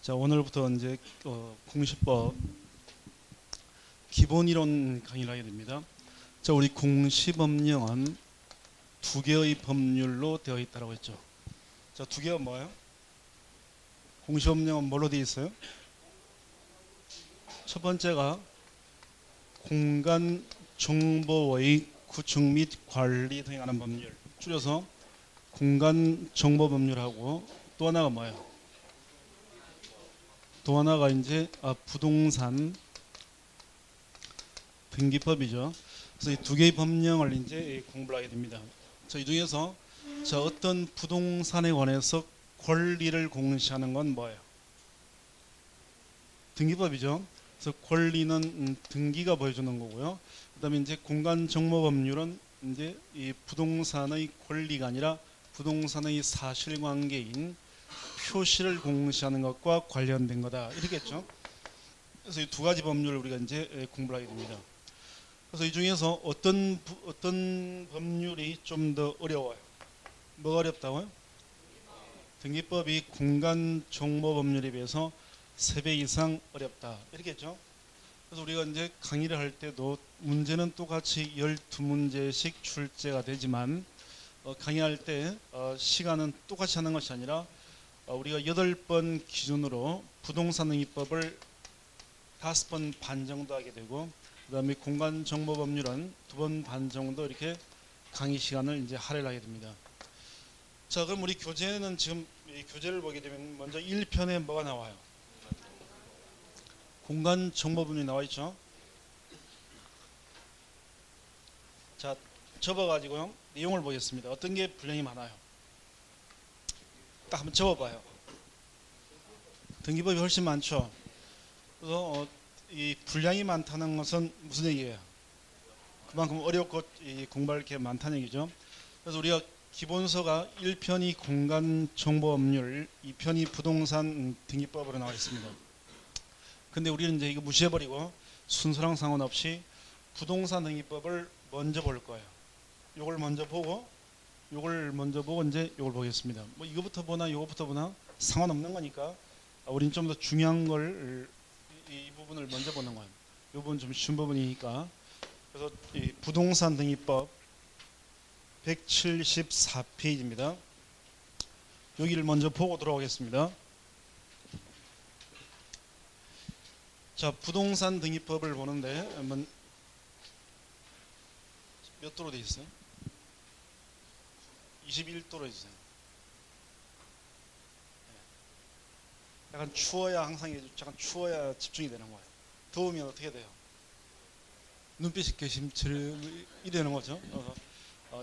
자, 오늘부터 이제 공시법 기본이론 강의를 하게 됩니다. 자, 우리 공시법령은 두 개의 법률로 되어 있다고 했죠. 자, 두 개가 뭐예요? 공시법령은 뭘로 되어 있어요? 첫 번째가 공간 정보의 구축 및 관리 등에 관한 법률, 줄여서 공간 정보 법률하고, 또 하나가 뭐예요? 또 하나가 이제 부동산 등기법이죠. 그래서 이 두 개의 법령을 이제 공부를 하게 됩니다. 자, 이 중에서 어떤 부동산에 관해서 권리를 공시하는 건 뭐예요? 등기법이죠. 그래서 권리는 등기가 보여주는 거고요. 그다음에 이제 공간 정보 법률은 이제 이 부동산의 권리가 아니라 부동산의 사실관계인 표시를 공시하는 것과 관련된 거다, 이렇겠죠. 그래서 이 두 가지 법률을 우리가 이제 공부를 하게 됩니다. 그래서 이 중에서 어떤 법률이 좀 더 어려워요? 뭐가 어렵다고요? 등기법이 공간 정보 법률에 비해서 3배 이상 어렵다, 이렇겠죠. 그래서 우리가 이제 강의를 할 때도 문제는 똑같이 12문제씩 출제가 되지만 강의할 때 시간은 똑같이 하는 것이 아니라 우리가 8번 기준으로 부동산 등기법을 5번 반 정도 하게 되고, 그 다음에 공간정보법률은 2번 반 정도 이렇게 강의 시간을 이제 할애를 하게 됩니다. 자, 그럼 우리 교재는 지금 이 교재를 보게 되면 먼저 1편에 뭐가 나와요? 공간정보법률이 나와 있죠. 자, 접어가지고요, 내용을 보겠습니다. 어떤 게 분량이 많아요? 딱 한번 접어봐요. 등기법이 훨씬 많죠. 그래서 이 분량이 많다는 것은 무슨 얘기예요? 그만큼 어렵고 공부할 게 많다는 얘기죠. 그래서 우리가 기본서가 1편이 공간정보법률, 2편이 부동산 등기법으로 나와 있습니다. 근데 우리는 이제 이거 무시해버리고 순서랑 상관없이 부동산 등기법을 먼저 볼 거예요. 요걸 먼저 보고 이제 요걸 보겠습니다. 뭐 이거부터 보나 요거부터 보나 상관없는 거니까 우리는 좀 더 중요한 걸, 이 부분을 먼저 보는 거예요. 이 부분 좀 쉬운 부분이니까. 그래서 이 부동산 등기법 174페이지입니다. 여기를 먼저 보고 들어오겠습니다. 자, 부동산 등기법을 보는데 한번 몇 도로 되어 있어요? 21도로 해주세요. 약간 추워야 약간 추워야 집중이 되는 거예요. 더우면 어떻게 돼요? 눈빛이 괘씸처럼 이러는 거죠.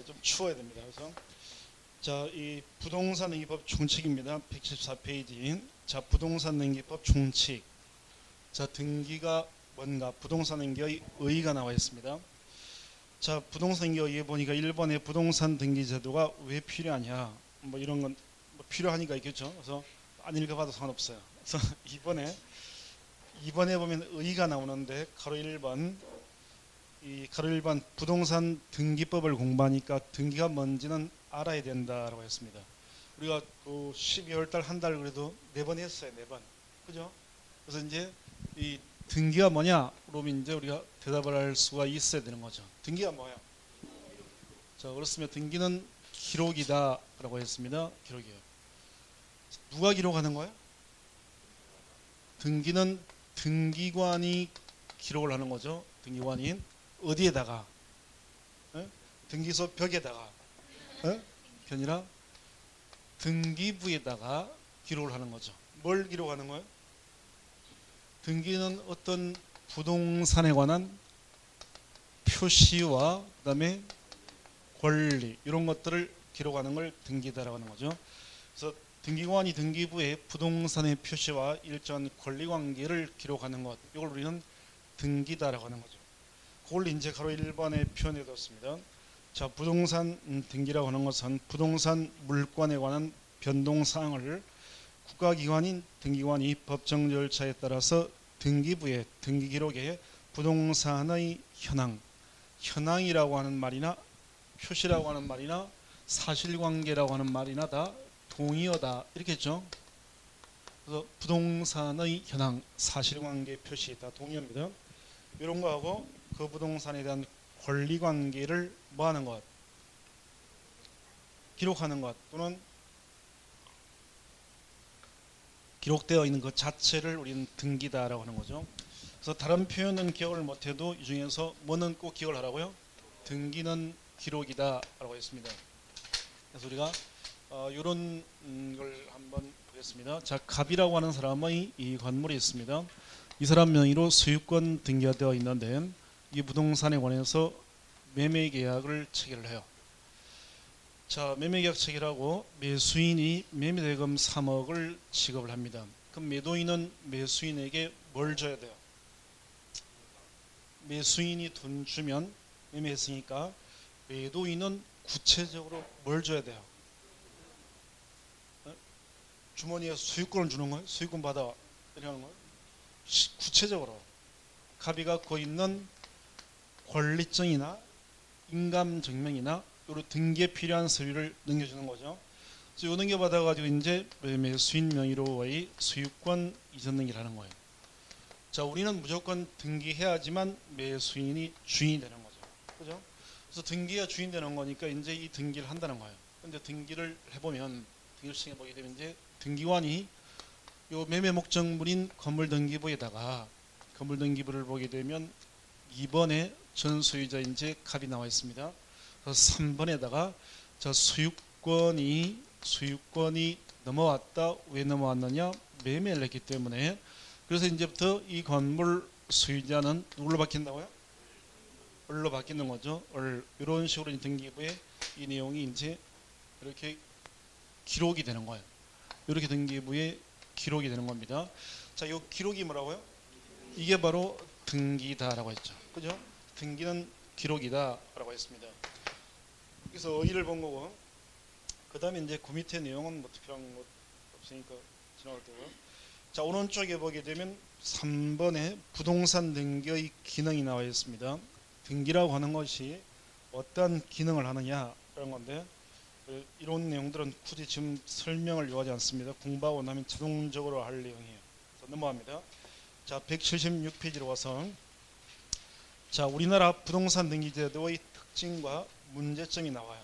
좀 추워야 됩니다. 그래서 자, 이 부동산 등기법 총칙입니다. 114페이지. 자, 부동산 등기법 총칙. 자, 등기가 뭔가, 부동산 등기의 의의가 나와 있습니다. 자, 부동산 등기 의의에 보니까 1번에 부동산 등기 제도가 왜 필요하냐, 뭐 이런 건 뭐 필요하니까 있겠죠. 그래서 안 읽어봐도 상관없어요. 그래서 2번에 보면 의의가 나오는데 가로 1번, 이 가로 1번 부동산 등기법을 공부하니까 등기가 뭔지는 알아야 된다라고 했습니다. 우리가 그 12월 달 한 달 그래도 4번 했어요. 4번. 그죠? 그래서 이제 이 등기가 뭐냐 그러면 이제 우리가 대답을 할 수가 있어야 되는 거죠. 등기가 뭐야? 자, 그렇습니다. 등기는 기록이다 라고 했습니다. 기록이요. 누가 기록하는 거예요? 등기는 등기관이 기록을 하는 거죠. 등기관이 어디에다가? 등기소 벽에다가, 그게 아니라 등기부에다가 기록을 하는 거죠. 뭘 기록하는 거예요? 등기는 어떤 부동산에 관한 표시와 그다음에 권리, 이런 것들을 기록하는 걸 등기다라고 하는 거죠. 그래서 등기관이 등기부에 부동산의 표시와 일정한 권리관계를 기록하는 것, 이걸 우리는 등기다라고 하는 거죠. 그걸 이제 가로 1번에 표현해 뒀습니다. 자, 부동산 등기라고 하는 것은 부동산 물권에 관한 변동사항을 국가기관인 등기관이 법정 절차에 따라서 등기부에 등기기록에 부동산의 현황이라고 하는 말이나 표시라고 하는 말이나 사실관계라고 하는 말이나 다 동의어다, 이렇게 했죠. 그래서 부동산의 현황, 사실관계 표시 다 동의합니다. 이런 거하고 그 부동산에 대한 권리관계를 뭐하는 것, 기록하는 것 또는 기록되어 있는 것 자체를 우리는 등기다라고 하는 거죠. 그래서 다른 표현은 기억을 못해도 이 중에서 뭐는 꼭 기억을 하라고요? 등기는 기록이다라고 했습니다. 그래서 우리가 이런 걸 한번 보겠습니다. 자, 갑이라고 하는 사람의 이 건물이 있습니다. 이 사람 명의로 소유권 등기가 되어 있는데 이 부동산에 관해서 매매 계약을 체결을 해요. 자, 매매계약 체결하고 매수인이 매매대금 3억을 지급을 합니다. 그럼 매도인은 매수인에게 뭘 줘야 돼요? 매수인이 돈 주면 매매했으니까 매도인은 구체적으로 뭘 줘야 돼요? 주머니에 소유권을 주는 거예요? 소유권 받아 이러는 거예요? 구체적으로 갑이 갖고 있는 권리증이나 인감증명이나 요런 등기에 필요한 서류를 넘겨주는 거죠. 그래서 요 넘겨받아가지고 이제 매수인 명의로의 소유권 이전 등기를 하는 거예요. 자, 우리는 무조건 등기해야지만 매수인이 주인이 되는 거죠. 그죠? 그래서 등기가 주인 되는 거니까 이제 이 등기를 한다는 거예요. 근데 등기를 해보면, 등기를 시행해 보게 되면 이제 등기관이 요 매매 목적물인 건물등기부에다가 건물등기부를 보게 되면 2번에 전 소유자 이제 갑이 나와 있습니다. 그래서 3번에다가 저 소유권이 넘어왔다. 왜 넘어왔느냐? 매매를 했기 때문에. 그래서 이제부터 이 건물 소유자는 누굴로 바뀐다고요? 을로 바뀌는 거죠. 이런 식으로 등기부에 이 내용이 이제 이렇게 기록이 되는 거예요. 이렇게 등기부에 기록이 되는 겁니다. 자, 이 기록이 뭐라고요? 이게 바로 등기다라고 했죠. 그죠? 등기는 기록이다라고 했습니다. 그래서 어휘를 본 거고, 그 다음에 이제 그 밑에 내용은 뭐 특별한 것 없으니까 지나갈 거고요. 자, 오른쪽에 보게 되면 3번에 부동산 등기의 기능이 나와 있습니다. 등기라고 하는 것이 어떤 기능을 하느냐라는 건데, 이런 내용들은 굳이 지금 설명을 요하지 않습니다. 공부하고 나면 자동적으로 할 내용이에요. 그래서 넘어갑니다. 자, 176페이지로 와서, 자, 우리나라 부동산 등기 제도의 특징과 문제점이 나와요.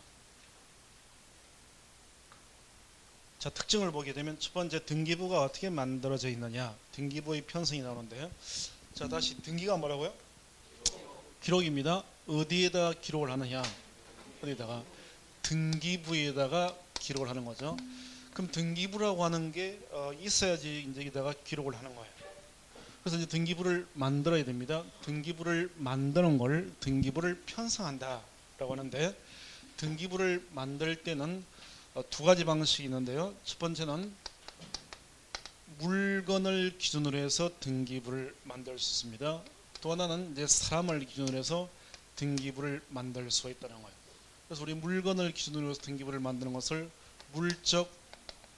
자, 특징을 보게 되면 첫 번째, 등기부가 어떻게 만들어져 있느냐, 등기부의 편성이 나오는데요. 자, 다시 등기가 뭐라고요? 기록입니다. 어디에다 기록을 하느냐? 어디다가? 등기부에다가 기록을 하는 거죠. 그럼 등기부라고 하는 게 있어야지 이제 여기다가 기록을 하는 거예요. 그래서 이제 등기부를 만들어야 됩니다. 등기부를 만드는 걸 등기부를 편성한다라고 하는데, 등기부를 만들 때는 두 가지 방식이 있는데요. 첫 번째는 물건을 기준으로 해서 등기부를 만들 수 있습니다. 또 하나는 이제 사람을 기준으로 해서 등기부를 만들 수가 있다는 거예요. 그래서 우리 물건을 기준으로 해서 등기부를 만드는 것을 물적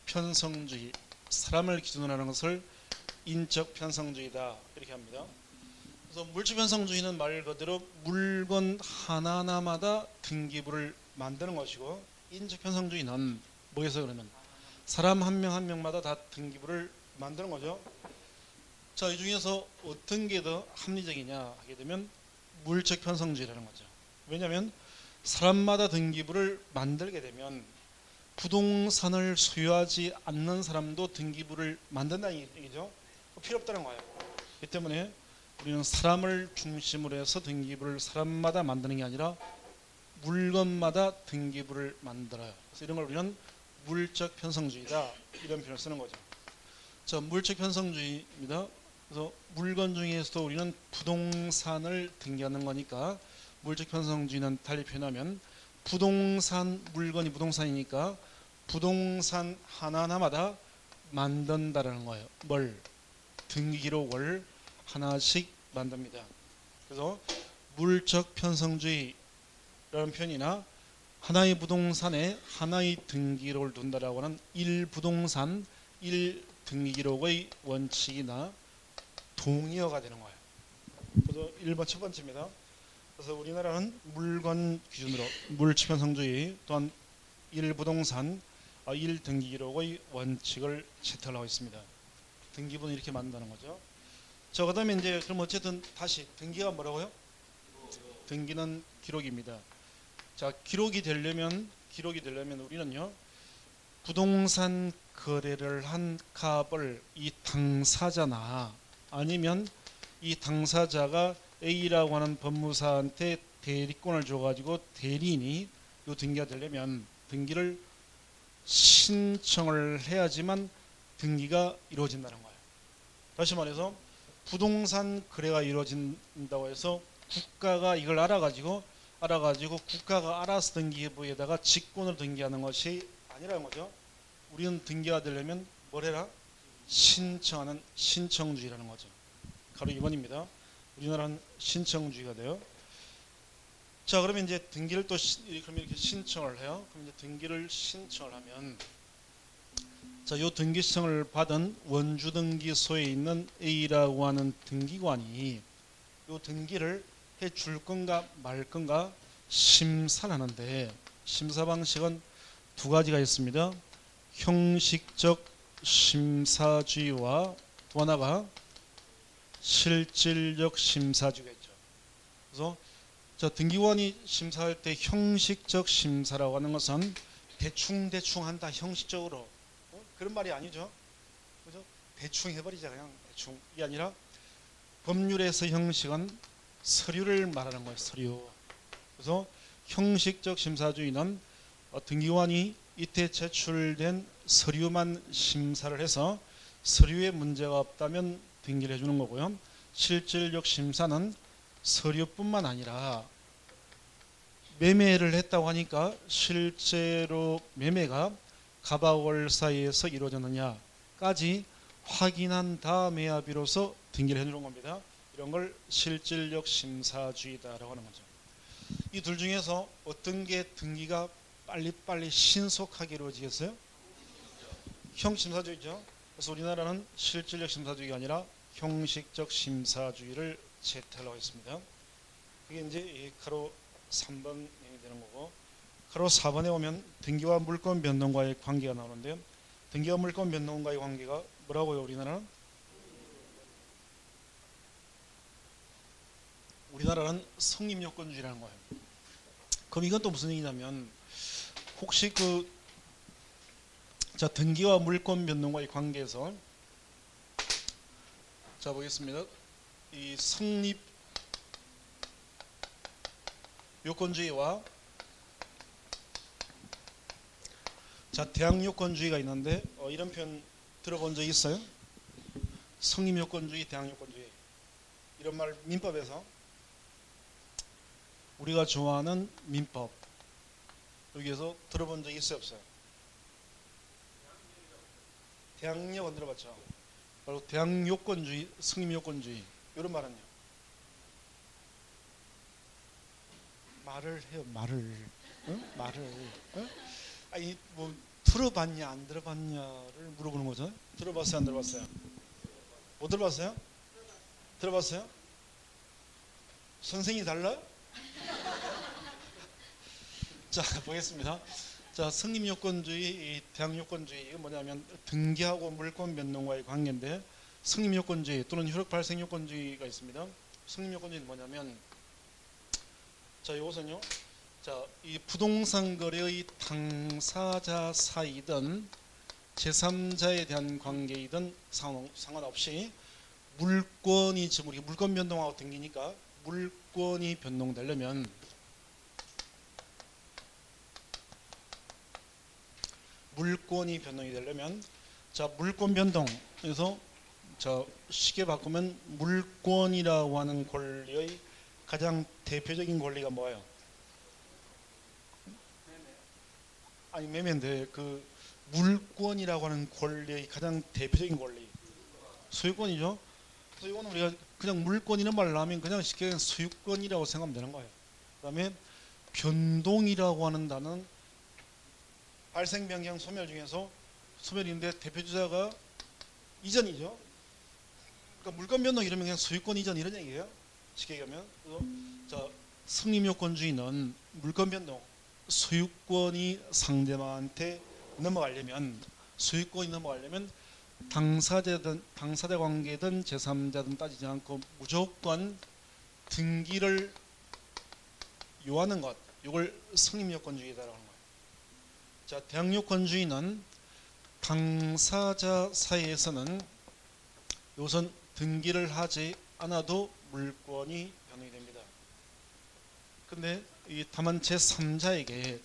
편성주의, 사람을 기준으로 하는 것을 인적 편성주의다 이렇게 합니다. 그래서 물적 편성주의는 말 그대로 물건 하나하나마다 등기부를 만드는 것이고, 인적 편성주의는 뭐에서 그러면 사람 한 명 한 명마다 다 등기부를 만드는 거죠. 자, 이 중에서 어떤 게 더 합리적이냐 하게 되면 물적 편성주의라는 거죠. 왜냐하면 사람마다 등기부를 만들게 되면 부동산을 소유하지 않는 사람도 등기부를 만든다는 얘기죠. 필요 없다는 거예요. 이 때문에 우리는 사람을 중심으로 해서 등기부를 사람마다 만드는 게 아니라 물건마다 등기부를 만들어요. 그래서 이런 걸 우리는 물적 편성주의다 이런 표현을 쓰는 거죠. 자, 물적 편성주의입니다. 그래서 물건 중에서도 우리는 부동산을 등기하는 거니까 물적 편성주의는 달리 표현하면 부동산, 물건이 부동산이니까 부동산 하나하나마다 만든다라는 거예요. 뭘? 등기 기록을 하나씩 만듭니다. 그래서 물적 편성주의라는 표현이나 하나의 부동산에 하나의 등기록을 둔다라고 하는 1부동산 1등기록의 원칙이나 동의어가 되는 거예요. 그래서 1번 첫 번째입니다. 그래서 우리나라는 물건 기준으로 물적 편성주의, 또한 1부동산 1등기록의 원칙을 채택하고 있습니다. 등기부는 이렇게 만든다는 거죠. 자, 그다음에 이제 그럼 어쨌든 다시 등기가 뭐라고요? 등기는 기록입니다. 자, 기록이 되려면 우리는요, 부동산 거래를 한 값을 이 당사자나 아니면 이 당사자가 A라고 하는 법무사한테 대리권을 줘가지고 대리인이 요 등기가 되려면 등기를 신청을 해야지만 등기가 이루어진다는 거예요. 다시 말해서 부동산 거래가 이루어진다고 해서 국가가 이걸 알아가지고 국가가 알아서 등기부에다가 직권을 등기하는 것이 아니라는 거죠. 우리는 등기가 되려면 뭘 해라? 신청하는 신청주의라는 거죠. 가로 2번입니다. 우리나라는 신청주의가 돼요. 자, 그러면 이제 등기를 또 그럼 이렇게 신청을 해요. 그럼 이제 등기를 신청을 하면, 자, 요 등기 신청을 받은 원주등기소에 있는 A라고 하는 등기관이 요 등기를 해 줄 건가 말 건가 심사를 하는데, 심사 방식은 두 가지가 있습니다. 형식적 심사주의와 또 하나가 실질적 심사주의겠죠. 그래서 자, 등기관이 심사할 때 형식적 심사라고 하는 것은 대충 한다, 형식적으로. 그런 말이 아니죠. 그죠? 대충 해버리자, 그냥 대충. 이게 아니라 법률에서 형식은 서류를 말하는 거예요, 서류. 그래서 형식적 심사주의는 등기관이 이때 제출된 서류만 심사를 해서 서류에 문제가 없다면 등기를 해주는 거고요. 실질적 심사는 서류뿐만 아니라 매매를 했다고 하니까 실제로 매매가 갑하월 사이에서 이루어졌느냐까지 확인한 다음에야 비로소 등기를 해주는 겁니다. 이런 걸 실질적 심사주의다라고 하는 거죠. 이 둘 중에서 어떤 게 등기가 빨리빨리 신속하게 이루어지겠어요? 형식심사주의죠. 그래서 우리나라는 실질적 심사주의가 아니라 형식적 심사주의를 채택하려고 했습니다. 이게 이제 가로 3번이 되는 거고, 가로 4번에 오면 등기와 물권 변동과의 관계가 나오는데요. 등기와 물권 변동과의 관계가 뭐라고요? 우리나라는 성립요건주의라는 거예요. 그럼 이건 또 무슨 얘기냐면, 혹시 자, 등기와 물권 변동과의 관계에서, 자, 보겠습니다. 이 성립 요건주의와 자, 대항 요건주의가 있는데 이런 표현 들어본 적 있어요? 성립 요건주의, 대항 요건주의. 이런 말 민법에서 우리가 좋아하는 민법 여기에서 들어본 적 있어요, 없어요? 대항력은 들어봤죠. 바로 대항 요건주의, 성립 요건주의. 이런 말은요. 말을 해요, 말을. 응? 말을. 응? 아니, 뭐 들어봤냐 안 들어봤냐를 물어보는 거죠. 들어봤어요, 안 들어봤어요? 못 들어봤어요? 들어봤어요? 선생이 달라요? 자, 보겠습니다. 자, 성립요건주의, 대항요건주의, 이건 뭐냐면 등기하고 물권 변동과의 관계인데, 성립요건주의 또는 효력발생요건주의가 있습니다. 성립요건주의는 뭐냐면, 자, 이것은요, 자, 이 부동산 거래의 당사자 사이든 제3자에 대한 관계이든 상관없이 물권이, 지금 우리 물권 변동하고 등기니까 물권이 변동되려면 자, 물권 변동에서 자, 쉽게 바꾸면 물권이라고 하는 권리의 가장 대표적인 권리가 뭐예요? 아니, 매매인데 그 물권이라고 하는 권리의 가장 대표적인 권리 소유권이죠. 그래서 이거는 우리가 그냥 물권 이런 말을 하면 그냥 쉽게 소유권이라고 생각하면 되는 거예요. 그 다음에 변동이라고 하는 단어는 발생, 변경, 소멸 중에서 소멸인데 대표주자가 이전이죠. 그러니까 물권 변동 이러면 그냥 소유권 이전 이런 얘기예요. 쉽게 얘기하면. 자, 성립요건주의는 물권 변동, 소유권이 상대방한테 소유권이 넘어가려면 당사자 관계든 제3자든 따지지 않고 무조건 등기를 요하는 것, 이걸 성립요건주의다라고 하는 거예요. 자, 대항요건주의는 당사자 사이에서는 우선 등기를 하지 않아도 물권이 변동이 됩니다. 근데 다만 제3자에게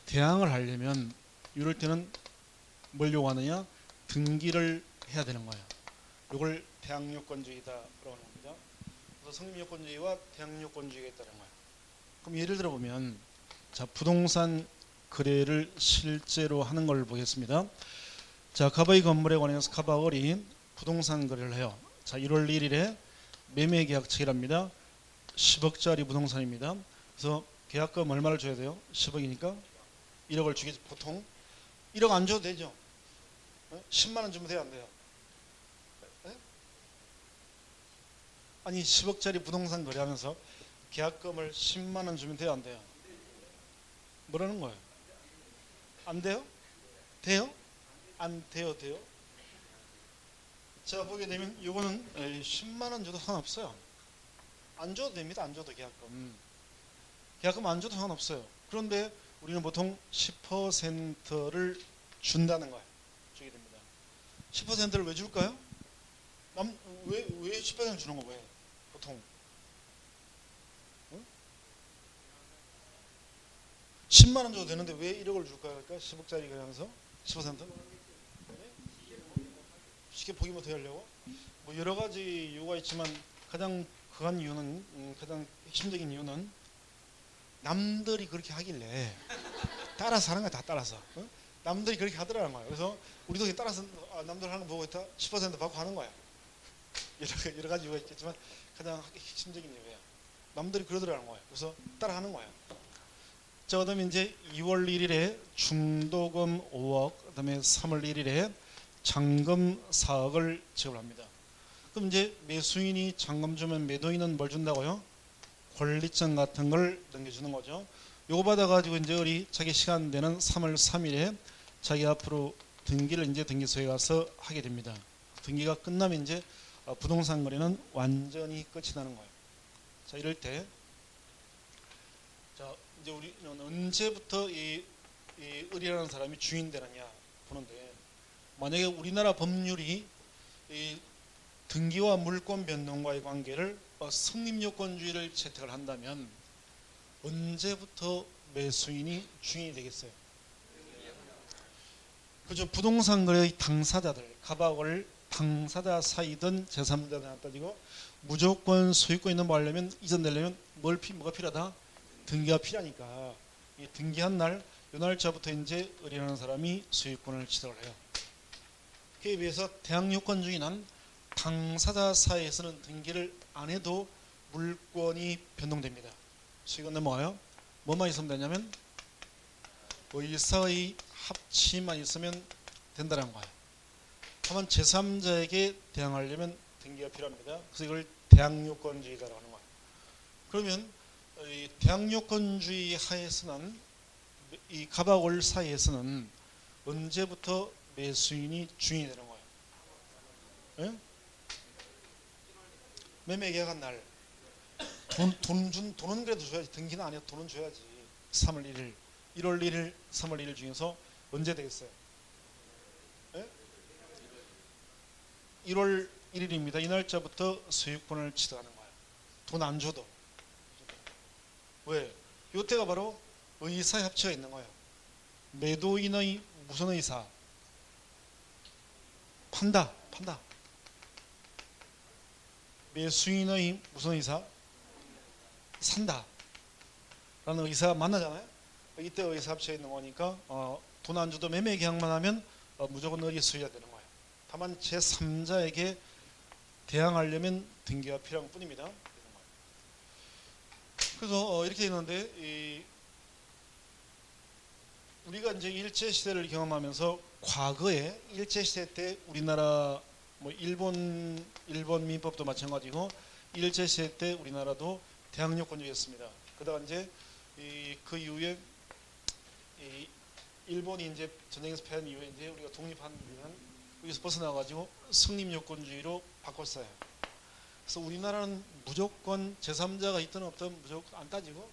대항을 하려면 이럴 때는 뭘 요구하느냐? 등기를 해야 되는 거예요. 이걸 대항요건주의다라고 하는 겁니다. 그래서 성립요건주의와 대항요건주의가 있다는 거예요. 그럼 예를 들어 보면, 자, 부동산 거래를 실제로 하는 걸 보겠습니다. 자, 갑의 건물에 관해서 갑하을이 부동산 거래를 해요. 자, 1월 1일에 매매 계약 체결합니다. 10억짜리 부동산입니다. 그래서 계약금 얼마를 줘야 돼요? 10억이니까 1억을 주겠지. 보통 1억 안 줘도 되죠. 10만 원 주면 돼요, 안 돼요? 아니 10억짜리 부동산 거래하면서 계약금을 10만 원 주면 돼요, 안 돼요? 뭐라는 거예요? 안 돼요? 돼요? 안 돼요, 돼요? 제가 보게 되면 이거는 10만 원 줘도 상관없어요. 안 줘도 됩니다. 안 줘도 계약금 안 줘도 상관없어요. 그런데 우리는 보통 10%를 준다는 거예요. 주게 됩니다. 10%를 왜 줄까요? 왜 10% 주는 거 왜? 보통 10만 원 줘도 되는데 왜 1억을 줄까요? 그러니까 10억짜리 거래하면서 10%? 쉽게 포기 못 하려고? 뭐 여러 가지 이유가 있지만 가장 그한 이유는 가장 핵심적인 이유는 남들이 그렇게 하길래 따라서 하는 거야. 다 따라서. 남들이 그렇게 하더라는 거예요. 그래서 우리도 따라서 남들 하는 거 보고 있다 10% 받고 하는 거야. 여러 가지 이유가 있겠지만 가장 핵심적인 이유예요. 남들이 그러더라는 거예요. 그래서 따라 하는 거예요. 자, 그다음에 이제 2월 1일에 중도금 5억, 그다음에 3월 1일에 잔금 4억을 지급합니다. 그럼 이제 매수인이 잔금 주면 매도인은 뭘 준다고요? 권리증 같은 걸 넘겨주는 거죠. 요거 받아가지고 이제 우리 자기 시간 되는 3월 3일에 자기 앞으로 등기를 이제 등기소에 가서 하게 됩니다. 등기가 끝나면 이제 부동산 거래는 완전히 끝이 나는 거예요. 자, 이럴 때, 자, 이제 우리는 언제부터 이 을이라는 사람이 주인 되느냐 보는데, 만약에 우리나라 법률이 이 등기와 물권 변동과의 관계를 성립요건주의를 채택을 한다면 언제부터 매수인이 주인이 되겠어요? 그죠? 부동산 거래의 당사자들, 갑하을 당사자 사이든 제3자든 따지고 무조건 소유권 있는 뭐 하려면 이전되려면 뭐가 필요하다? 등기가 필요하니까 이 등기한 날, 이 날짜부터 이제 을이라는 사람이 소유권을 취득을 해요. 그에 비해서 대항요건주의는 당사자 사이에서는 등기를 안 해도 물권이 변동됩니다. 수익은 넘어가요. 뭐만 있으면 되냐면 의사의 합치만 있으면 된다는 거예요. 다만 제3자에게 대항하려면 등기가 필요합니다. 그래서 이걸 대항요건주의다라고 하는 거예요. 그러면 이 대항요건주의 하에서는 이 갑하고 을 사이에서는 언제부터 매수인이 주인이 되는 거예요? 예? 매매 계약한 날 돈은 그래도 줘야지. 등기는 아니야. 돈은 줘야지. 3월 1일 1월 1일 3월 1일 중에서 언제 되겠어요? 예? 1월 1일입니다. 이 날짜부터 소유권을 취득하는 거예요. 돈 안 줘도. 왜? 이때가 바로 의사 협치가 있는 거예요. 매도인의 무슨 의사? 판다. 매수인의 무슨 의사? 산다 라는 의사가 만나잖아요. 이때 의사 합치가 있는 거니까 돈 안 줘도 매매 계약만 하면 무조건 을이 수여가 되는 거예요. 다만 제3자에게 대항하려면 등기가 필요한 뿐입니다. 그래서 이렇게 있는데 우리가 이제 일제 시대를 경험하면서 과거에 일제 시대 때 우리나라 뭐 일본 민법도 마찬가지고 일제 시대 때 우리나라도 대항요건주의였습니다. 그러다가 이제 그 이후에 일본이 이제 전쟁에서 패한 이후에 이제 우리가 독립한 우리는 여기서 벗어나가지고 성립요건주의로 바꿨어요. 그래서 우리나라는 무조건 제3자가 있든 없든 무조건 안 따지고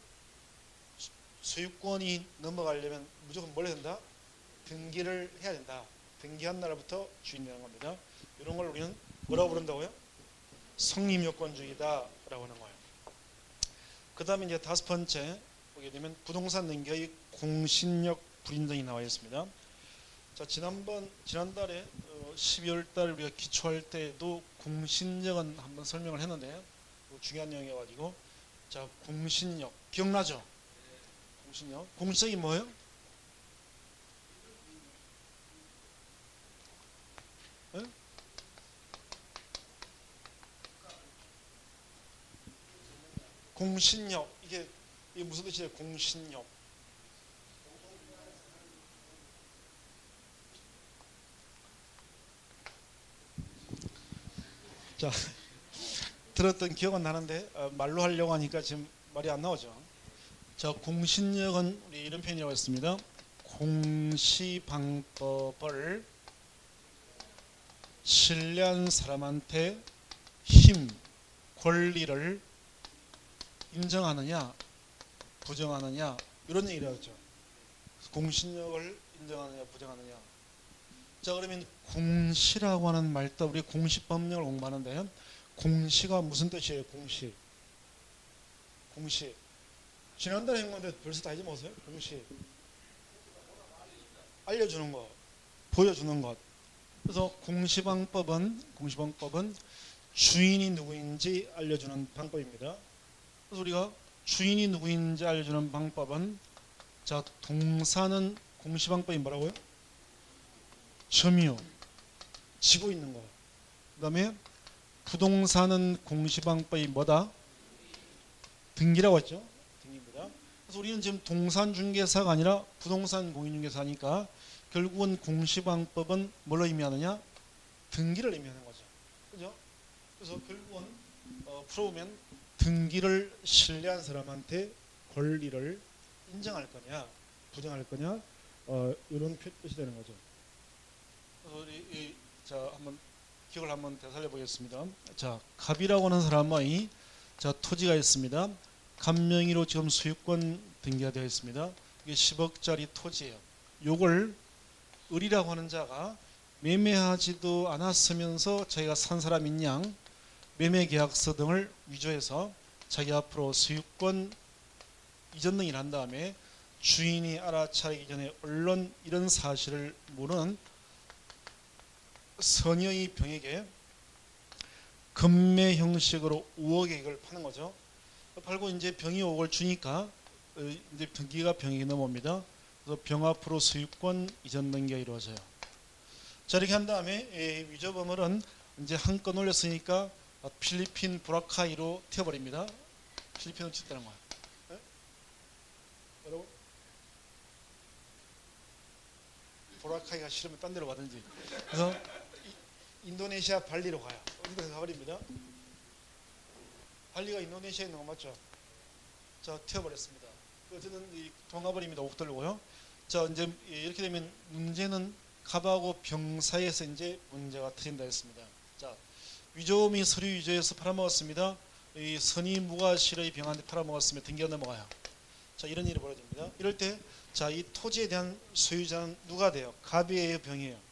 소유권이 넘어가려면 무조건 뭘 해야 된다? 등기를 해야 된다. 등기한 날부터 주인이라는 겁니다. 이런 걸 우리는 뭐라고 부른다고요? 성립요건주의다라고 하는 거예요. 그 다음에 이제 다섯 번째 보게 되면 부동산 등기의 공신력 불인정이 나와 있습니다. 자, 지난달에 12월 달 우리가 기초할 때도 공신력은 한번 설명을 했는데 중요한 내용이어가지고 자, 공신력 기억나죠? 공신력. 공신력이 뭐예요? 네? 공신력 이게 무슨 뜻이에요? 공신력. 자, 들었던 기억은 나는데 말로 하려고 하니까 지금 말이 안 나오죠. 자, 공신력은 우리 이런 표현이라고 했습니다. 공시방법을 신뢰한 사람한테 힘, 권리를 인정하느냐, 부정하느냐 이런 얘기를 하죠. 공신력을 인정하느냐, 부정하느냐. 자, 그러면 공시라고 하는 말도 우리 공시법령을 공부하는데 공시가 무슨 뜻이에요? 공시. 공시. 지난달에 한 건데 벌써 다 잊어먹었어요? 공시. 알려주는 것, 보여주는 것. 그래서 공시방법은 주인이 누구인지 알려주는 방법입니다. 그래서 우리가 주인이 누구인지 알려주는 방법은 자, 동사는 공시방법이 뭐라고요? 점이요. 지고 있는 거. 그 다음에 부동산은 공시방법이 뭐다? 등기라고 했죠? 등기입니다. 그래서 우리는 지금 동산중개사가 아니라 부동산 공인중개사니까 결국은 공시방법은 뭘 의미하느냐? 등기를 의미하는 거죠. 그죠? 그래서 결국은 풀어보면 등기를 신뢰한 사람한테 권리를 인정할 거냐, 부정할 거냐, 이런 뜻이 되는 거죠. 그래서 자, 한번 기억을 한번 되살려 보겠습니다. 자, 갑이라고 하는 사람의 자, 토지가 있습니다. 갑명의로 지금 소유권 등기가 되어 있습니다. 이게 10억짜리 토지예요. 요걸 을이라고 하는 자가 매매하지도 않았으면서 자기가 산 사람인 양 매매계약서 등을 위조해서 자기 앞으로 소유권 이전 등을 한 다음에 주인이 알아차리기 전에 언론 이런 사실을 모르는 선의의 병에게 금매 형식으로 5억에 이걸 파는 거죠. 팔고 이제 병이 5억을 주니까 이제 등기가 병에게 넘어옵니다. 그래서 병 앞으로 소유권 이전 등기가 이루어져요. 자, 이렇게 한 다음에 위조범을은 이제 한 건 올렸으니까 필리핀 보라카이로 튀어버립니다. 필리핀으로 튀었다는 거야. 네? 여러분? 보라카이가 싫으면 딴 데로 가든지. 그래서 인도네시아 발리로 가요. 어디로 가버립니다. 발리가 인도네시아에 있는 거 맞죠? 자, 튀어버렸습니다. 어쨌든 도망가버립니다. 옥 들고요. 자, 이제 이렇게 되면 문제는 갑하고 병 사이에서 이제 문제가 터진다 했습니다. 자, 위조범이 서류 위조해서 팔아먹었습니다. 이 선의 무과실의 병한테 팔아먹었으면 등기가 넘어가요. 자, 이런 일이 벌어집니다. 이럴 때, 자, 이 토지에 대한 소유자는 누가 돼요? 갑이에요, 병이에요?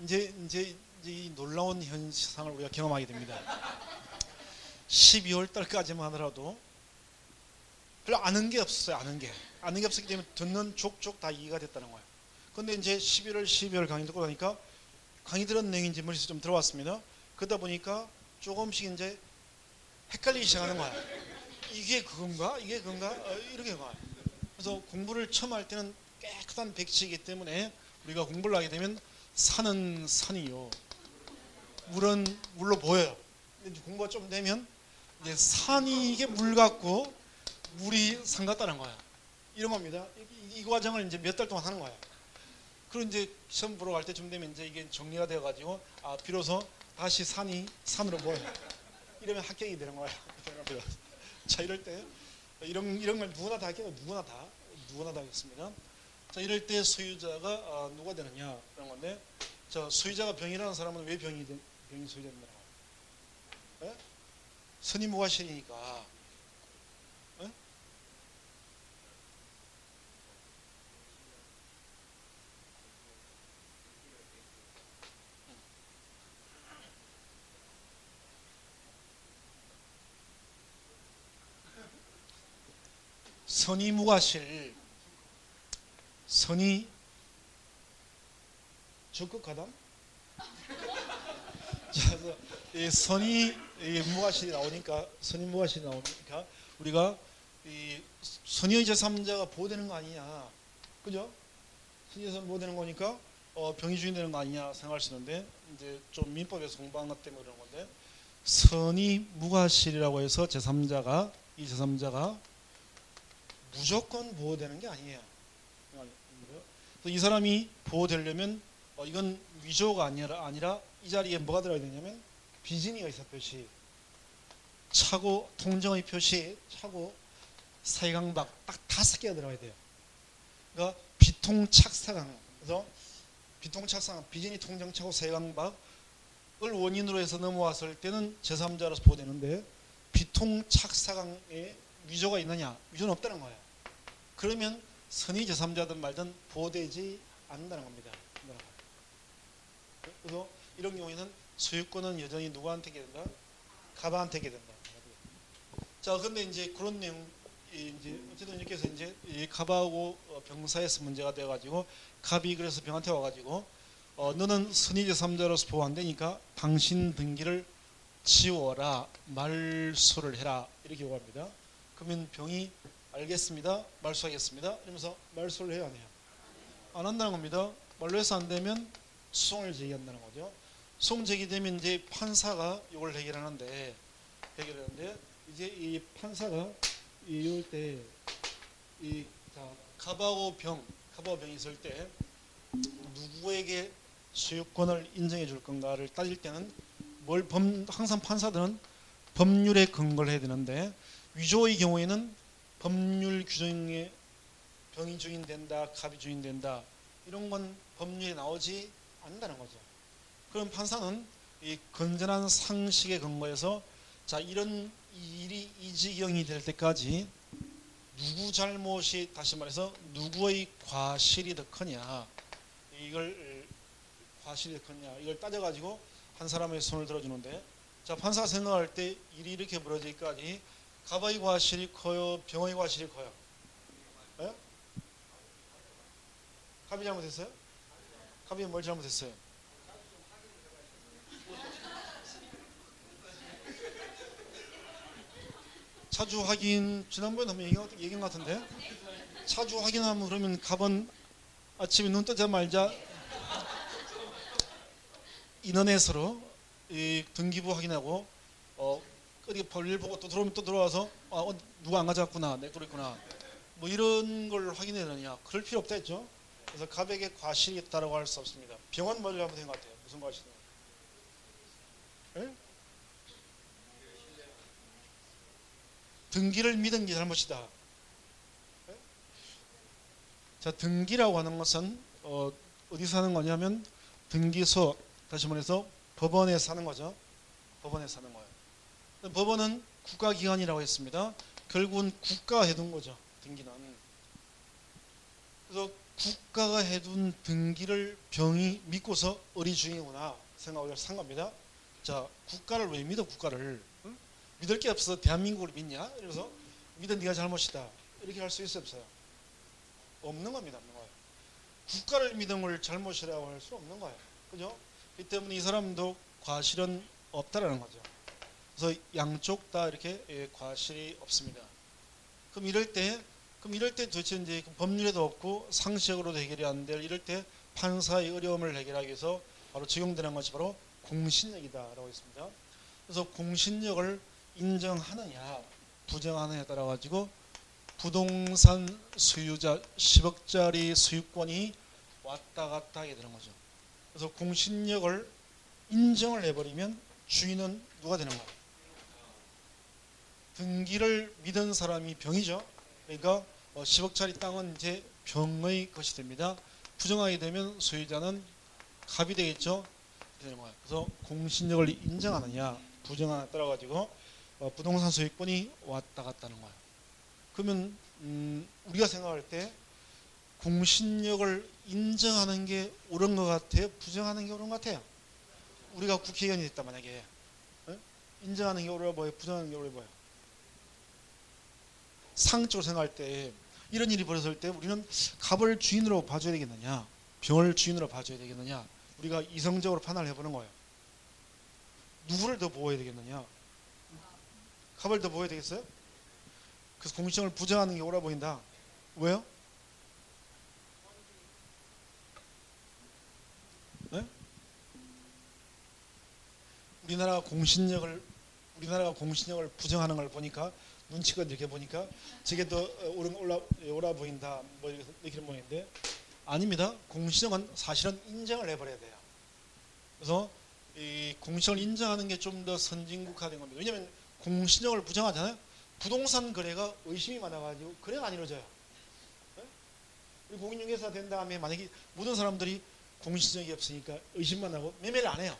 이제 이 놀라운 현상을 우리가 경험하게 됩니다. 12월 달까지만 하더라도 별로 아는 게 없었어요. 아는 게 없었기 때문에 듣는 족족 다 이해가 됐다는 거예요. 그런데 이제 11월, 12월 강의 듣고 나니까 강의 들은 내용인지 머릿속에 좀 들어왔습니다. 그러다 보니까 조금씩 이제 헷갈리기 시작하는 거야. 이게 그건가? 이게 그건가? 이렇게 가요. 그래서 공부를 처음 할 때는 깨끗한 백지이기 때문에 우리가 공부를 하게 되면 산은 산이요, 물은 물로 보여요. 근데 공부가 좀 되면 이제 산이 이게 물 같고 물이 산 같다는 거야. 이런 겁니다. 이 과정을 이제 몇 달 동안 하는 거야. 그리고 이제 시험 보러 갈 때쯤 되면 이제 이게 정리가 되어가지고 비로소 다시 산이 산으로 보여. 이러면 합격이 되는 거야. 자, 이럴 때 이런 걸 누구나 다 할게요. 누구나 다 하겠습니다. 자, 이럴 때 소유자가 누가 되느냐 그런 건데, 자, 소유자가 병이라는 사람은 왜 병이 소유자입니다. 예? 선의무과실이니까. 예? 선의무과실, 선의 적극하담. 그래서 이 선의 무과실이 나오니까, 선의무과실이 나오니까 우리가 이 선의 제3자가 보호되는 거 아니냐, 그죠? 선의에서 보호되는 거니까 병이 주인 되는 거 아니냐 생각할 수 있는데, 이제 좀 민법에서 공부한 것 때문에 그런 건데, 선의무과실이라고 해서 이 제3자가 무조건 보호되는 게 아니에요. 이 사람이 보호되려면 이건 위조가 아니라 이 자리에 뭐가 들어야 되냐면 비진의 의사 표시, 차고 통정의 표시, 차고 사회강박 딱 5개가 들어가야 돼요. 그러니까 비통착사강, 그래서 비통착사강, 비진의 통정, 차고 사회강박을 원인으로 해서 넘어왔을 때는 제3자로서 보호되는데, 비통착사강에 위조가 있느냐? 위조는 없다는 거예요. 그러면 선의 제3자든 말든 보호되지 않는다는 겁니다. 그래서 이런 경우에는 소유권은 여전히 누구한테 있게 된다? 갑한테 있게 된다. 자, 근데 이제 그런 내용, 이제 어쨌든 이렇게 해서 이제 이 갑하고 병사에서 문제가 돼가지고, 갑이 그래서 병한테 와가지고 너는 선의 제3자로서 보호 안 되니까 당신 등기를 지워라, 말소를 해라, 이렇게 요구합니다. 그러면 병이 알겠습니다, 말소하겠습니다 이러면서 말소를 해야 해요? 안 한다는 겁니다. 말로 해서 안 되면 소송을 제기한다는 거죠. 소송 제기되면 이제 판사가 이걸 해결하는데 이제 이 판사가 이럴 때 이 갑하고 병이 있을 때 누구에게 소유권을 인정해 줄 건가를 따질 때는 항상 판사들은 법률에 근거를 해야 되는데, 위조의 경우에는 법률 규정에 병이 주인된다, 갑이 주인된다, 이런 건 법률에 나오지 않는다는 거죠. 그럼 판사는 이 건전한 상식에 근거해서, 자, 이런 일이 이 지경이 될 때까지 누구 잘못이, 다시 말해서 누구의 과실이 더 크냐, 이걸 따져가지고 한 사람의 손을 들어주는데, 자, 판사가 생각할 때 일이 이렇게 벌어지기까지 갑의 과실이 커요, 병의 과실이 커요? 예? 갑이 잘못했어요? 갑이 뭘 잘못했어요? 차주 확인, 지난번에 한번 얘기한 것 같은데, 차주 확인하면 그러면 갑은 아침에 눈 뜨자마자 인원에서로 이 등기부 확인하고 어디 볼일 보고 또 들어오면 또 들어와서 누가 안 가져갔구나, 내 거 있구나, 뭐 이런 걸 확인해야 되느냐? 그럴 필요 없다 했죠. 그래서 갑에게 과실이 있다라고 할 수 없습니다. 병원 뭘 잘못한 것 같아요? 무슨 과실이요? 예? 등기를 믿은 게 잘못이다. 예? 자, 등기라고 하는 것은 어디서 하는 거냐면 등기소, 다시 말해서 법원에서 하는 거죠. 법원에서 하는 거예요. 법원은 국가기관이라고 했습니다. 결국은 국가가 해둔 거죠, 등기는. 그래서 국가가 해둔 등기를 병이 믿고서 어리주인이구나 생각을 한 겁니다. 자, 국가를 왜 믿어? 국가를 믿을 게 없어 대한민국을 믿냐? 이래서 믿은 네가 잘못이다, 이렇게 할 수 있어요, 없어요? 없는 겁니다. 없는 거예요. 국가를 믿은 걸 잘못이라고 할 수 없는 거예요, 그죠? 이 때문에 이 사람도 과실은 없다라는 거죠. 그래서 양쪽 다 이렇게 과실이 없습니다. 그럼 이럴 때 도대체 이제 법률에도 없고 상식적으로도 해결이 안 될, 이럴 때 판사의 어려움을 해결하기 위해서 바로 적용되는 것이 바로 공신력이다라고 했습니다. 그래서 공신력을 인정하느냐 부정하느냐에 따라 가지고 부동산 소유자 10억짜리 소유권이 왔다 갔다 하게 되는 거죠. 그래서 공신력을 인정을 해버리면 주인은 누가 되는 거예요? 등기를 믿은 사람이 병이죠. 그러니까 10억짜리 땅은 이제 병의 것이 됩니다. 부정하게 되면 소유자는 갑이 되겠죠. 그래서 공신력을 인정하느냐 부정하느냐에 따라 가지고 부동산 소유권이 왔다 갔다는 거예요. 그러면 우리가 생각할 때 공신력을 인정하는 게 옳은 것 같아요? 부정하는 게 옳은 것 같아요? 우리가 국회의원이 됐다 만약에 인정하는 게 옳아 보여요? 부정하는 게 옳아 보여요? 상적으로 생각할 때 이런 일이 벌어질 때 우리는 갑을 주인으로 봐줘야 되겠느냐 병을 주인으로 봐줘야 되겠느냐 우리가 이성적으로 판단을 해보는 거예요. 누구를 더 보호해야 되겠느냐 갑을 더 보호해야 되겠어요? 그래서 공신력을 부정하는 게 옳아 보인다. 왜요? 네? 우리나라가 공신력을 부정하는 걸 보니까 눈치가 이렇게 보니까 저게 더 옳아 보인다 뭐 이렇게 보이는데 아닙니다. 공신력은 사실은 인정을 해버려야 돼요. 그래서 이 공신력을 인정하는 게 좀 더 선진국화된 겁니다. 왜냐하면 공신력을 부정하잖아요. 부동산 거래가 의심이 많아가지고 거래가 안 이루어져요. 네? 공인중개사 된 다음에 만약에 모든 사람들이 공신력이 없으니까 의심만 하고 매매를 안 해요.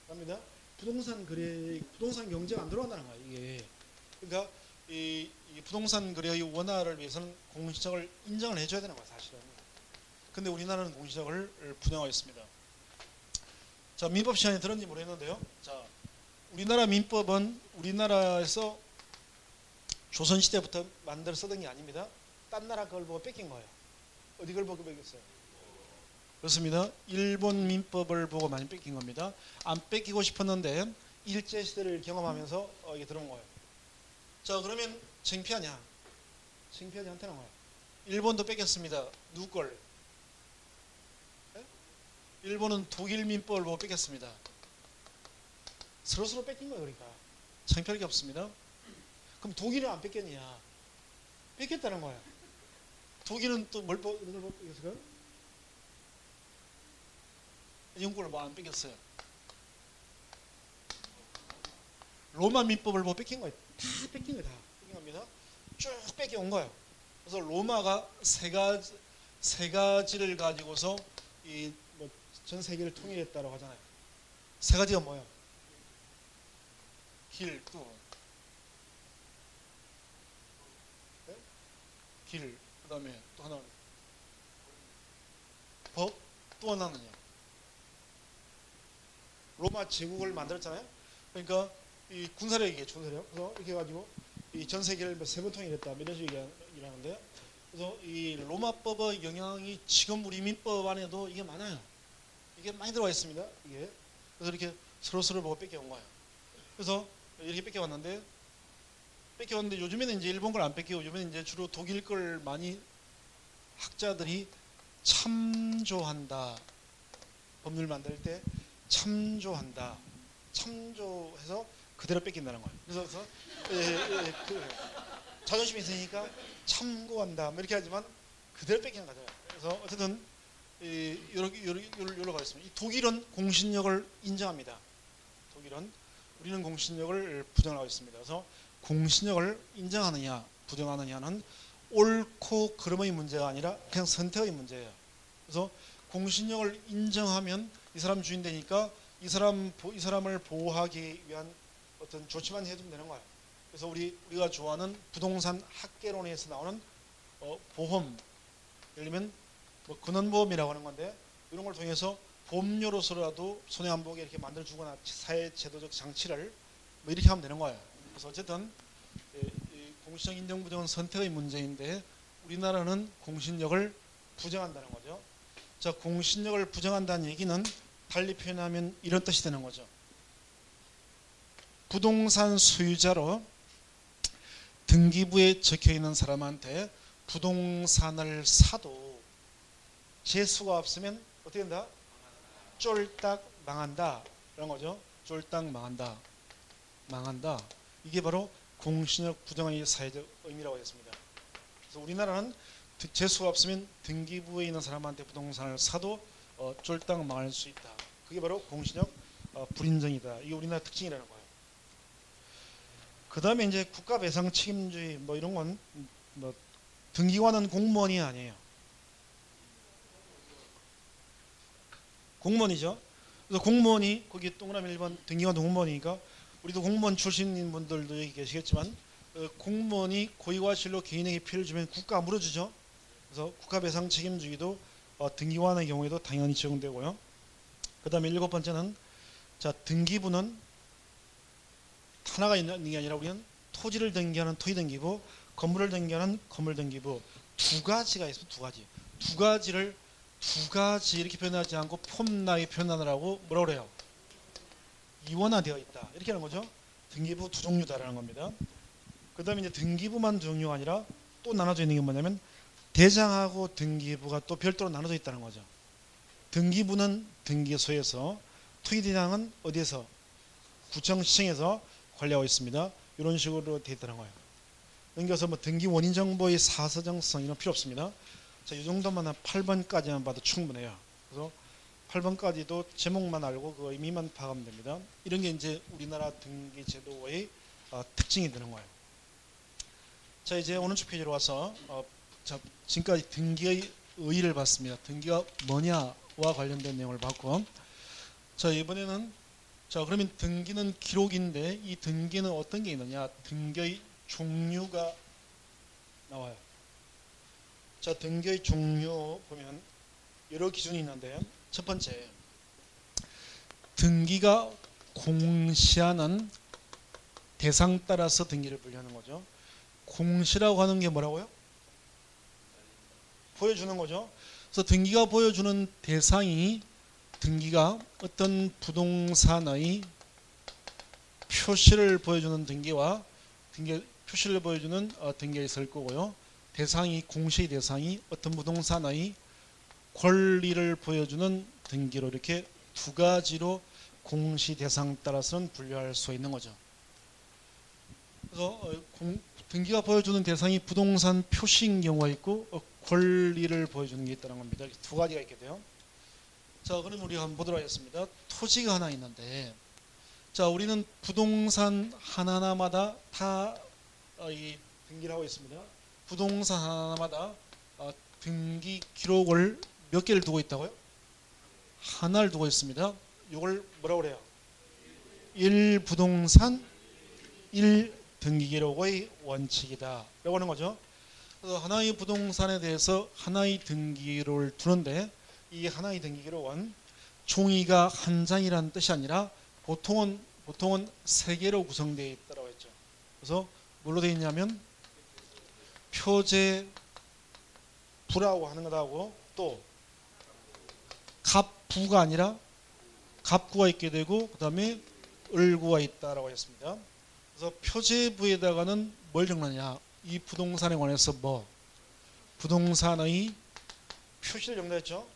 합니다. 부동산 거래, 부동산 경제가 안 들어간다는 거예요. 이게 그러니까 이 부동산 거래의 원화를 위해서는 공신력을 인정을 해줘야 되는 거예요. 사실은. 근데 우리나라는 공신력을 부정하고 있습니다. 자, 민법 시간에 들었는지 모르겠는데요. 자, 우리나라 민법은 우리나라에서 조선시대부터 만들어 쓰던 게 아닙니다. 딴 나라 걸 보고 뺏긴 거예요. 어디 걸 보고 뺏겼어요? 그렇습니다. 일본 민법을 보고 많이 뺏긴 겁니다. 안 뺏기고 싶었는데 일제시대를 경험하면서 이게 들어온 거예요. 자, 그러면 창피하냐? 창피하지 않다는 거예요. 일본도 뺏겼습니다. 누구 걸? 네? 일본은 독일 민법을 보고 뺏겼습니다. 서로 뺏긴 거예요. 그러니까 창피할 게 없습니다. 그럼 독일은 안 뺏겼냐? 뺏겼다는 거예요. 독일은 또 뭘 뺏겼을까요? 영국을 뭐 안 뺏겼어요. 로마 민법을 뭐 뺏긴 거예요. 다 뺏긴 거예요. 다 뺏긴 겁니다. 쭉 뺏겨온 거예요. 그래서 로마가 세 가지를 가지고서 이 뭐 전 세계를 통일했다고 하잖아요. 세 가지가 뭐예요? 길, 또 네? 길, 그 다음에 또 하나는 법, 또 하나는요. 로마 제국을 만들었잖아요. 그러니까 이 군사력이에요, 군사력. 그래서 이렇게 해가지고 이 전 세계를 세 번 통일했다, 이런 식으로 얘기하는데요. 그래서 이 로마법의 영향이 지금 우리 민법 안에도 이게 많아요. 이게 많이 들어와 있습니다. 이게 그래서 이렇게 서로 보고 뺏겨온 거예요. 그래서 이렇게 뺏겨왔는데 요즘에는 이제 일본 걸 안 뺏기고 요즘에는 이제 주로 독일 걸 많이 학자들이 참조한다. 법률 만들 때 참조한다. 참조해서 그대로 뺏긴다는 거예요. 그래서 자존심이 있으니까 참고한다. 뭐 이렇게 하지만 그대로 뺏기는 거죠. 그래서 어쨌든 여러 가지 있습니다. 이 독일은 공신력을 인정합니다. 우리는 공신력을 부정하고 있습니다. 그래서 공신력을 인정하느냐 부정하느냐는 옳고 그름의 문제가 아니라 그냥 선택의 문제예요. 그래서 공신력을 인정하면 이 사람 주인 되니까 이 사람을 보호하기 위한 어떤 조치만 해주면 되는 거예요. 그래서 우리가 좋아하는 부동산 학계론에서 나오는 보험, 예를 들면 뭐 근원보험이라고 하는 건데 이런 걸 통해서 보험료로서라도 손해 안 보게 이렇게 만들어주거나 사회 제도적 장치를 뭐 이렇게 하면 되는 거예요. 그래서 어쨌든 이 공신력 인정 부정은 선택의 문제인데 우리나라는 공신력을 부정한다는 거죠. 자, 공신력을 부정한다는 얘기는 달리 표현하면 이런 뜻이 되는 거죠. 부동산 소유자로 등기부에 적혀 있는 사람한테 부동산을 사도 재수가 없으면 어떻게 된다? 쫄딱 망한다. 이런 거죠. 쫄딱 망한다. 이게 바로 공신력 부정의 사회적 의미라고 했습니다. 그래서 우리나라는 재수가 없으면 등기부에 있는 사람한테 부동산을 사도 쫄딱 망할 수 있다. 그게 바로 공신력 불인정이다. 이게 우리나라 특징이라는 거예요. 그다음에 이제 국가 배상 책임주의 뭐 이런 건 뭐 등기관은 공무원이 아니에요. 공무원이죠. 그래서 공무원이 거기 동그라미 1번 등기관도 공무원이니까 우리도 공무원 출신인 분들도 여기 계시겠지만 공무원이 고의와 실로 개인에게 피해를 주면 국가가 물어주죠. 그래서 국가 배상 책임주기도 등기관의 경우에도 당연히 적용되고요. 그다음에 7번째는 자 등기부는 하나가 있는 게 아니라 우리는 토지를 등기하는 토지 등기부, 건물을 등기하는 건물 등기부 두 가지가 있습니다. 두 가지를 두 가지 이렇게 표현하지 않고 폼나게 표현하느라고 뭐라 그래요? 이원화되어 있다 이렇게 하는 거죠. 등기부 두 종류다라는 겁니다. 그 다음에 이제 등기부만 두 종류가 아니라 또 나눠져 있는 게 뭐냐면 대장하고 등기부가 또 별도로 나눠져 있다는 거죠. 등기부는 등기소에서, 토지대장은 어디에서? 구청시청에서 관리하고 있습니다. 이런 식으로 되어 있다는 거예요. 넘겨서 뭐 등기 원인 정보의 사서정성 이런 필요 없습니다. 자, 이 정도만 한 8번까지만 봐도 충분해요. 그래서 8번까지도 제목만 알고 그 의미만 파악하면 됩니다. 이런 게 이제 우리나라 등기 제도의 특징이 되는 거예요. 자, 이제 오른쪽 페이지로 와서 자, 지금까지 등기의 의의를 봤습니다. 등기가 뭐냐와 관련된 내용을 봤고, 자 이번에는 자 그러면 등기는 기록인데 이 등기는 어떤 게 있느냐? 등기의 종류가 나와요. 자 등기의 종류 보면 여러 기준이 있는데 첫 번째 등기가 공시하는 대상 따라서 등기를 분류하는 거죠. 공시라고 하는 게 뭐라고요? 보여주는 거죠. 그래서 등기가 보여주는 대상이 등기가 어떤 부동산의 표시를 보여주는 등기와 표시를 보여주는 등기가 있을 거고요. 대상이 공시의 대상이 어떤 부동산의 권리를 보여주는 등기로 이렇게 두 가지로 공시 대상 따라서는 분류할 수 있는 거죠. 그래서 등기가 보여주는 대상이 부동산 표시인 경우가 있고 권리를 보여주는 게 있다는 겁니다. 이렇게 두 가지가 있게 돼요. 자, 그럼 우리가 한번 보도록 하겠습니다. 토지가 하나 있는데, 자, 우리는 부동산 하나하나마다 다 이 등기를 하고 있습니다. 부동산 하나하나마다 등기 기록을 몇 개를 두고 있다고요? 하나를 두고 있습니다. 이걸 뭐라고 그래요? 1부동산 1등기기록의 원칙이다 라고 하는 거죠. 그래서 하나의 부동산에 대해서 하나의 등기를 두는데 이 하나의 등기기록은 종이가 한 장이라는 뜻이 아니라 보통은 세 개로 구성되어 있다고 했죠. 그래서 뭘로 되어 있냐면 표제부라고 하는 것하고 또 갑부가 아니라 갑구가 있게 되고 그 다음에 을구가 있다라고 했습니다. 그래서 표제부에다가는 뭘 적느냐? 이 부동산에 관해서 부동산의 표시를 적는다했죠.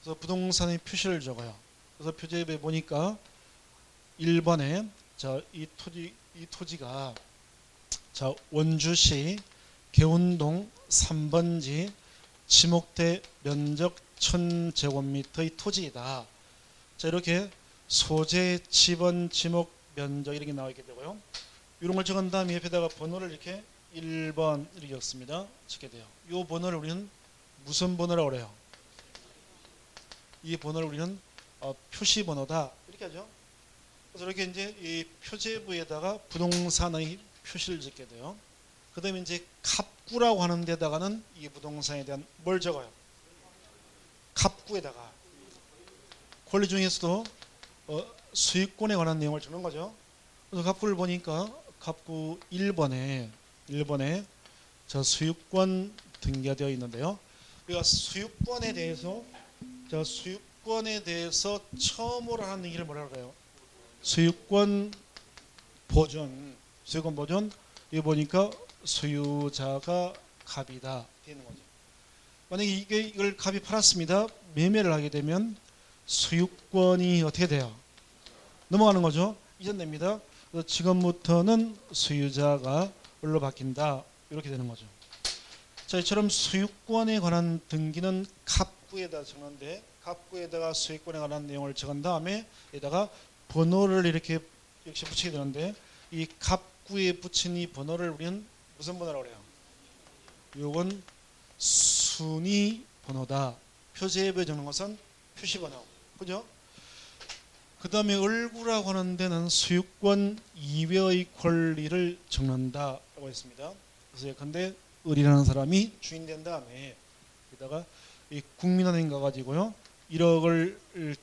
그래서 부동산의 표시를 적어요. 그래서 표제부에 보니까 1번에 자, 이 토지가 자, 원주시 개운동 3번지 지목대 면적 1000제곱미터의 토지이다. 자, 이렇게 소재, 지번, 지목, 면적 이렇게 나와 있게 되고요. 이런 걸 적은 다음에 옆에다가 번호를 이렇게 1번 이렇게 적습니다. 적게 돼요. 이 번호를 우리는 무슨 번호라고 그래요? 이 번호를 우리는 표시 번호다 이렇게 하죠. 그래서 이렇게 이제 이 표제부에다가 부동산의 표시를 짓게 돼요. 그다음에 이제 갑구라고 하는 데다가는 이 부동산에 대한 뭘 적어요? 갑구에다가 권리 중에서도 수익권에 관한 내용을 적는 거죠. 그래서 갑구를 보니까 갑구 1번에 저 수익권 등기가 되어 있는데요. 우리가 수익권에 대해서 처음으로 하는 얘기를 뭐라고 해요? 수익권 보존. 이거 보니까 소유자가 갑이다 되는 거죠. 만약에 이걸 갑이 팔았습니다. 매매를 하게 되면 소유권이 어떻게 돼요? 넘어가는 거죠. 이전됩니다. 지금부터는 소유자가 을로 바뀐다 이렇게 되는 거죠. 자, 이처럼 소유권에 관한 등기는 갑구에다 적는데 갑구에다가 소유권에 관한 내용을 적은 다음에 여기다가 번호를 이렇게 역시 붙이게 되는데 이 갑구 입구에 붙인 이 번호를 우리는 무슨 번호라고 그래요? 요건 순위 번호다. 표제부에 적는 것은 표시 번호. 그죠? 그 다음에 을구라고 하는 데는 소유권 이외의 권리를 적는다라고 했습니다. 그래서 예컨대 을이라는 사람이 주인 된 다음에 여기다가 이 국민은행 가가지고요 1억을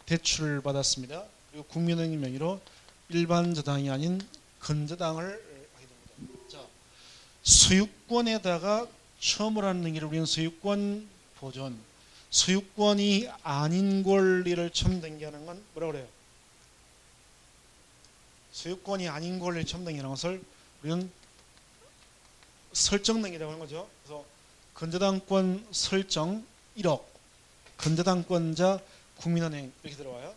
대출을 받았습니다. 그리고 국민은행 명의로 일반 저당이 아닌 건저당을 하게 됩니다. 자, 소유권에다가 처음으로 하는 얘기를 우리는 소유권 보존, 소유권이 아닌 권리를 처음 등기하는 건 뭐라고 그래요? 소유권이 아닌 권리를 처음 등기하는 것을 우리는 설정 등기라고 하는 거죠. 그래서 건저당권 설정 1억, 건저당권자 국민은행 이렇게 들어와요.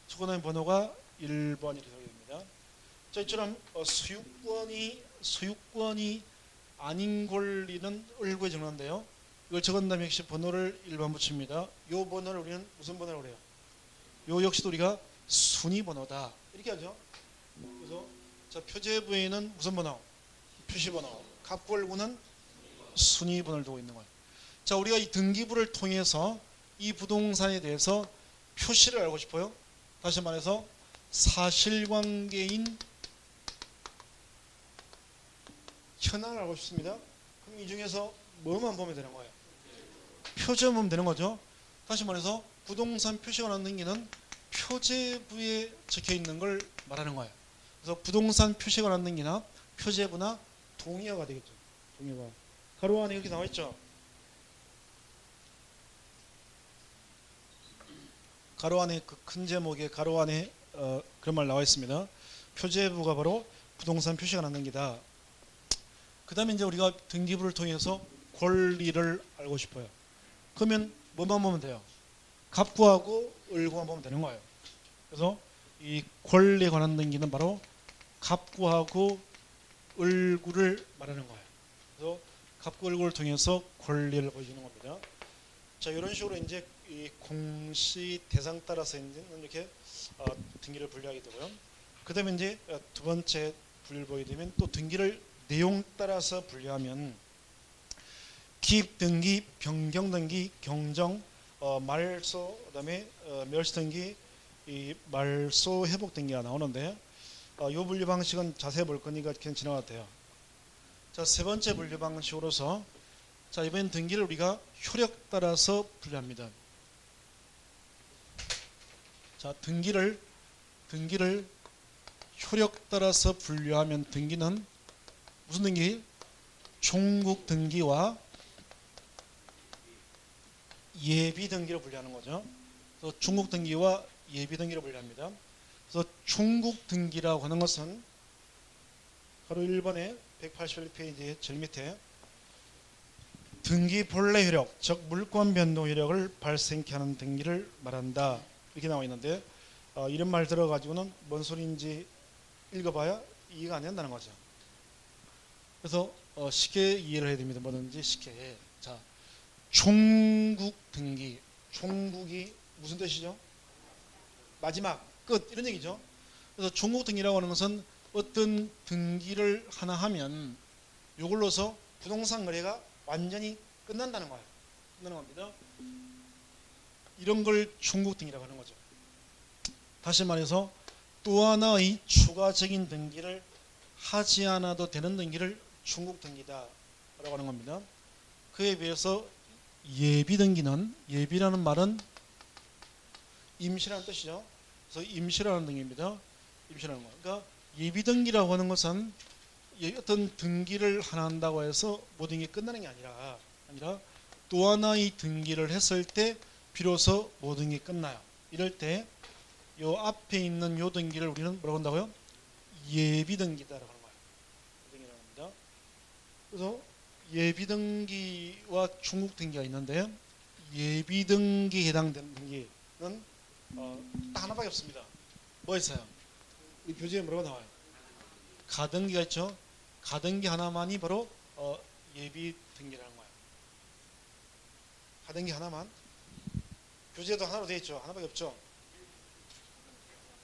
초권의 번호가 1번 이렇게 되게 됩니다. 자, 이처럼 소유권이 아닌 권리는 을구에 적는데요. 이걸 적은 다음에 역시 번호를 1번 붙입니다. 요 번호를 우리는 무슨 번호라고 그래요? 요 역시도 우리가 순위 번호다 이렇게 하죠. 그래서 자, 표제부에는 무슨 번호? 표시 번호. 갑골구는 순위 번호를 두고 있는 거예요. 자, 우리가 이 등기부를 통해서 이 부동산에 대해서 표시를 알고 싶어요. 다시 말해서 사실관계인 현황을 알고 싶습니다. 그럼 이 중에서 뭐만 보면 되는 거예요? 표제만 보면 되는 거죠. 다시 말해서 부동산 표시가 나는 등기는 표제부에 적혀 있는 걸 말하는 거예요. 그래서 부동산 표시가 나는 등기나 표제부나 동의어가 되겠죠. 동의어가. 가로 안에 여기 나와 있죠. 가로 안에 그 큰 제목에 가로 안에 그런 말 나와 있습니다. 표제부가 바로 부동산 표시가 나는 기다. 그 다음에 이제 우리가 등기부를 통해서 권리를 알고 싶어요. 그러면 뭐만 보면 돼요? 갑구하고 을구만 보면 되는 거예요. 그래서 이 권리에 관한 등기는 바로 갑구하고 을구를 말하는 거예요. 그래서 갑구 을구를 통해서 권리를 보여주는 겁니다. 자, 이런 식으로 이제 이 공시 대상 따라서 이렇게 등기를 분류하게 되고요. 그 다음에 이제 두 번째 분류를 보게 되면 또 등기를 내용 따라서 분류하면 기입 등기, 변경 등기, 경정, 말소, 그다음에 멸시 등기, 이 말소 회복 등기가 나오는데 이 분류 방식은 자세히 볼 거니까 그냥 지나가도 돼요. 자, 세 번째 분류 방식으로서 자, 이번 등기를 우리가 효력 따라서 분류합니다. 자, 등기를 효력 따라서 분류하면 등기는 무슨 등기? 종국 등기와 예비 등기로 분류하는 거죠. 그래서 종국 등기와 예비 등기로 분류합니다. 그래서 종국 등기라고 하는 것은 바로 1번에 181페이지의 제일 밑에 등기 본래 효력, 즉 물권 변동 효력을 발생케 하는 등기를 말한다 이렇게 나와 있는데 이런 말 들어가지고는 뭔 소리인지 읽어봐야 이해가 안 된다는 거죠. 그래서 쉽게 이해를 해야 됩니다. 뭐든지 쉽게. 자, 종국 등기, 종국이 무슨 뜻이죠? 마지막, 끝 이런 얘기죠. 그래서 종국 등기라고 하는 것은 어떤 등기를 하나 하면 이걸로서 부동산 거래가 완전히 끝난다는 거예요. 끝나는 겁니다. 이런 걸 종국 등기라고 하는 거죠. 다시 말해서 또 하나의 추가적인 등기를 하지 않아도 되는 등기를 종국 등기다라고 하는 겁니다. 그에 비해서 예비 등기는, 예비라는 말은 임시라는 뜻이죠. 그래서 임시라는 등기입니다. 임시라는 거. 그러니까 예비 등기라고 하는 것은 어떤 등기를 하나 한다고 해서 모든 게 끝나는 게 아니라 또 하나의 등기를 했을 때 비로소 모든 게 끝나요. 이럴 때 요 앞에 있는 요 등기를 우리는 뭐라고 한다고요? 예비 등기다라고 하는 거예요. 등기라고 합니다. 그래서 예비 등기와 종국 등기가 있는데 예비 등기에 해당되는 등기는 딱 하나밖에 없습니다. 뭐 있어요? 이 표지에 뭐라고 나와요? 가등기가 있죠. 가등기 하나만이 바로 예비 등기라는 거예요. 가등기 하나만. 교재도 하나로 되어 있죠. 하나밖에 없죠.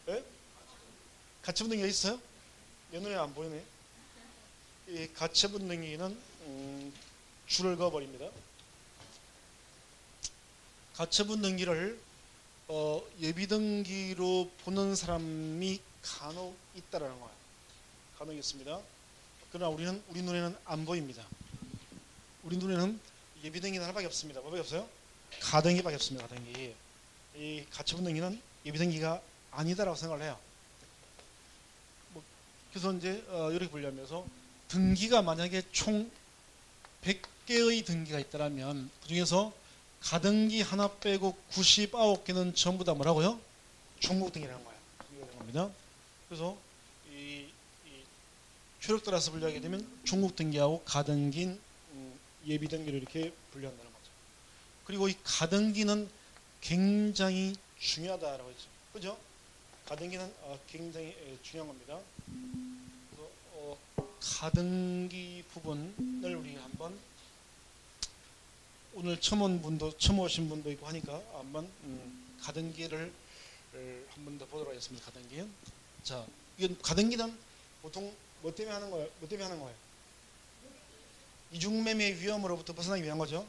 네? 가처분 등기가 있어요? 내 눈에 안 보이네. 이 가처분 등기는 줄을 그어버립니다. 가처분 등기를 예비 등기로 보는 사람이 간혹 있다라는 거예요. 간혹 있습니다. 그러나 우리 눈에는 안 보입니다. 우리 눈에는 예비 등기는 하나밖에 없습니다. 뭐밖에 없어요? 가등기밖에 없습니다. 가등기. 이 가처분 등기는 예비 등기가 아니다라고 생각을 해요. 그래서 이제 이렇게 보려면서 등기가 만약에 총 100개의 등기가 있다면 그 중에서 가등기 하나 빼고 99개는 전부 다 뭐라고요? 중국 등기라는 거예요. 등기가 겁니다. 그래서 이 효력 따라서 분류하게 되면 중국 등기하고 가등기인 예비 등기를 이렇게 분류한다는 거죠. 그리고 이 가등기는 굉장히 중요하다라고 했죠. 그죠? 가등기는 굉장히 중요한 겁니다. 그래서 가등기 부분을 우리 한번 오늘 처음 오신 분도 있고 하니까 한번 가등기를 한 번 더 보도록 하겠습니다. 가등기. 자, 이건 가등기는 보통 뭐 때문에 하는 거예요? 뭐 때문에 하는 거예요? 이중매매 위험으로부터 벗어나기 위한 거죠.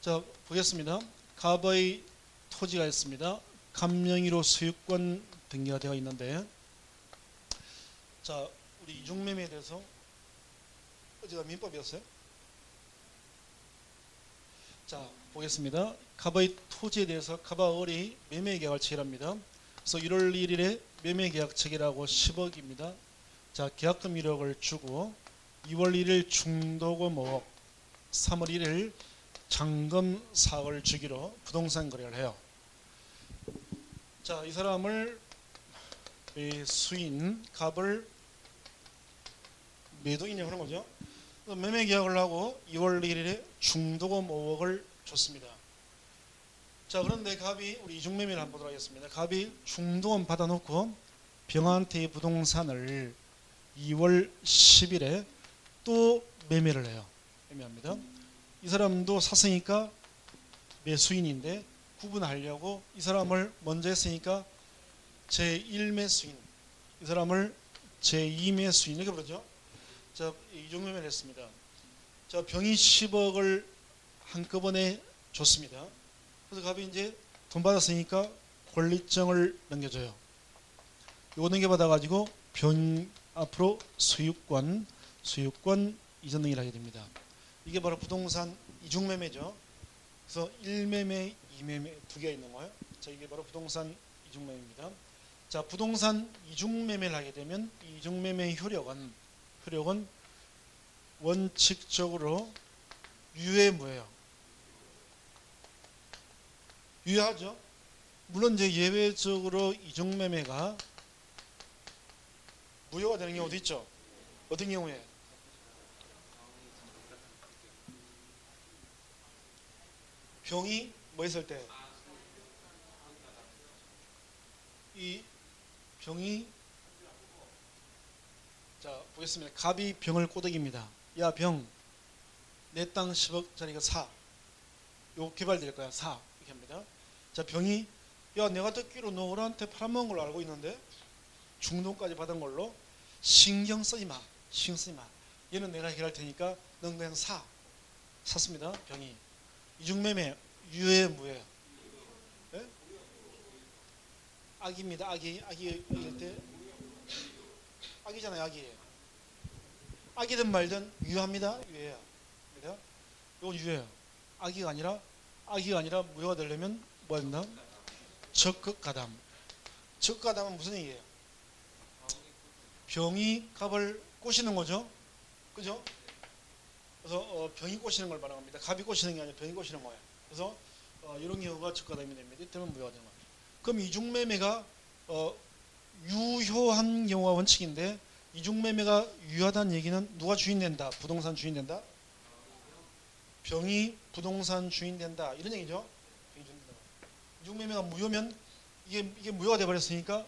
자, 보겠습니다. 갑의 토지가 있습니다. 갑명의로 소유권 등기가 되어 있는데, 자, 우리 이중매매에 대해서 어제가 민법이었어요. 자, 보겠습니다. 갑의 토지에 대해서 갑과 을이 매매계약을 체결합니다. 그래서 1월 1일에 매매계약 체결하고 10억입니다. 자, 계약금 1억을 주고 2월 1일 중도금 5억, 3월 1일 잔금 4억을 주기로 부동산 거래를 해요. 자, 이 사람을 수인 갑을 매도인이라고 하는 거죠. 매매 계약을 하고 2월 1일에 중도금 5억을 줬습니다. 자, 그런데 갑이 우리 이중매매를 한번 보도록 하겠습니다. 갑이 중도금 받아놓고 병한테의 부동산을 2월 10일에 또 매매를 해요. 매매합니다. 이 사람도 샀으니까 매수인인데 구분하려고 이 사람을 먼저 했으니까 제1매수인, 이 사람을 제2매수인 이렇게 부르죠. 자, 이중매매를 했습니다. 자, 병이 10억을 한꺼번에 줬습니다. 그래서 갑이 이제 돈 받았으니까 권리증을 넘겨줘요. 이거 넘겨받아가지고 병 앞으로 소유권 이전 등기를 하게 됩니다. 이게 바로 부동산 이중매매죠. 그래서 1매매, 2매매 두 개가 있는 거예요. 자, 이게 바로 부동산 이중매매입니다. 자, 부동산 이중매매를 하게 되면 이 이중매매의 효력은 원칙적으로 유예무예요. 유예하죠. 물론 이제 예외적으로 이중매매가 무효가 되는 경우도 있죠. 어떤 경우에? 병이 뭐 했을 때? 이 병이, 자, 보겠습니다. 갑이 병을 꼬드깁니다. 야, 병, 내 땅 10억짜리가 사. 요거 개발될 거야. 사. 이렇게 합니다. 자, 병이, 야, 내가 듣기로 너 어른한테 팔아먹은 걸로 알고 있는데 중도까지 받은 걸로 신경 쓰지 마. 얘는 내가 해결할 테니까 넌 그냥 사. 샀습니다. 병이. 이중매매 유예 무예요? 네? 악입니다. 악일 때 악이잖아요. 악이든 말든 유효합니다. 유예야. 이건 유예요. 악이가 아니라 무효가 되려면 뭐가 된다? 적극가담. 적극가담은 무슨 얘기예요? 병이 갑을 꼬시는 거죠. 그죠? 그래서 병이 꼬시는 걸 말하는 겁니다. 갑이 꼬시는 게 아니라 병이 꼬시는 거예요. 그래서 이런 경우가 적극가담이 됩니다. 이때는 무효가 되는 거예요. 그럼 이중매매가 유효한 경우가 원칙인데, 이중매매가 유효하다는 얘기는 누가 주인 된다? 부동산 주인 된다? 병이 부동산 주인 된다. 이런 얘기죠. 이중매매가 무효면 이게 무효가 돼버렸으니까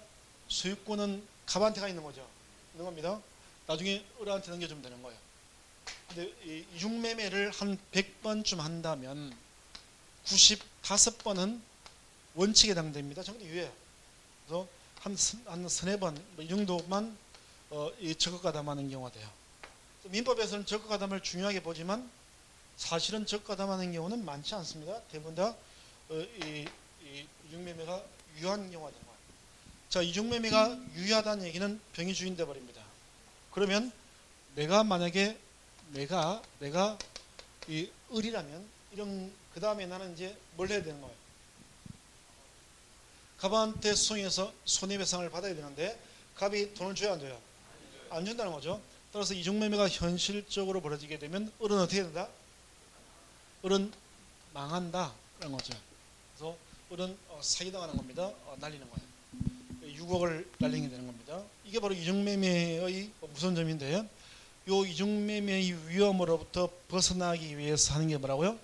소유권은 갑한테 가 있는 거죠. 있는 겁니다. 나중에 을한테 넘겨주면 되는 거예요. 근데 이중매매를 한 100번쯤 한다면 95번은 원칙에 해당됩니다. 전부 유예요. 그래서 한 3-4번 이 정도만 적극가담하는 경우가 돼요. 민법에서는 적극가담을 중요하게 보지만 사실은 적극가담하는 경우는 많지 않습니다. 대부분 다 이중매매가 유효한 경우가 되는 거예요. 자, 이중매매가 유효하다는 얘기는 병이 주인 돼 버립니다. 그러면 내가 만약에 내가 이 을이라면 이런 그 다음에 나는 이제 뭘 해야 되는 거예요? 갑한테 수송해서 손해배상을 받아야 되는데 갑이 돈을 줘야 안 줘요? 안 준다는 거죠. 따라서 이중매매가 현실적으로 벌어지게 되면 을은 어떻게 된다? 을은 망한다 라는 거죠. 그래서 을은 사기당하는 겁니다. 날리는 거예요. 6억을 날리게 되는 겁니다. 이게 바로 이중매매의 무서운 점인데요. 요 이중매매의 위험으로부터 벗어나기 위해서 하는 게 뭐라고요?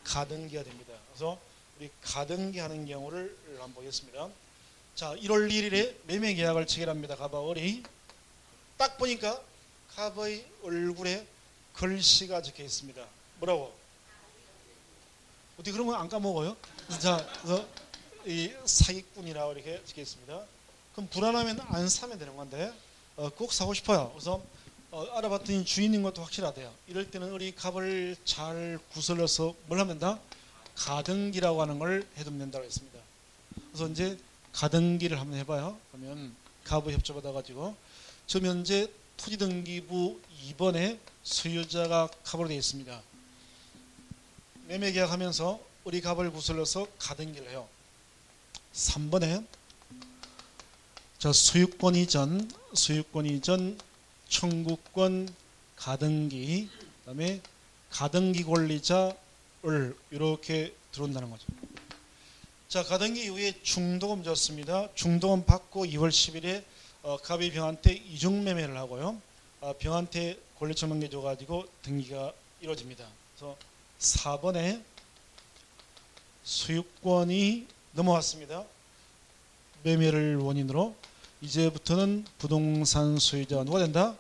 가등기가 됩니다. 그래서 우리 가등기 하는 경우를 한번 보겠습니다. 자, 1월 1일에 매매 계약을 체결합니다. 갑과 을이 딱 보니까 갑의 얼굴에 글씨가 적혀 있습니다. 뭐라고? 어떻게 그런 거 안 까먹어요? 자, 그래서 이 사기꾼이라고 이렇게 적혀 있습니다. 그럼 불안하면 안 사면 되는 건데 꼭 사고 싶어요. 그래서 알아봤더니 주인인 것도 확실하대요. 이럴 때는 우리 갑을 잘 구슬러서 뭘 하면 된다? 가등기라고 하는 걸 해두면 된다고 했습니다. 그래서 이제 가등기를 한번 해봐요. 그러면 갑의 협조 받아가지고 지금 현재 토지등기부 2번에 소유자가 갑으로 되어 있습니다. 매매 계약하면서 우리 갑을 구슬러서 가등기를 해요. 3번에 자, 소유권 이전 청구권 가등기, 그다음에 가등기 권리자를 이렇게 들어온다는 거죠. 자, 가등기 이후에 중도금 줬습니다. 중도금 받고 2월 10일에 갑이 병한테 이중매매를 하고요. 병한테 권리청 넘겨줘가지고 등기가 이루어집니다. 그래서 4번에 소유권이 넘어왔습니다. 매매를 원인으로 이제부터는 부동산 소유자가 누가 된다?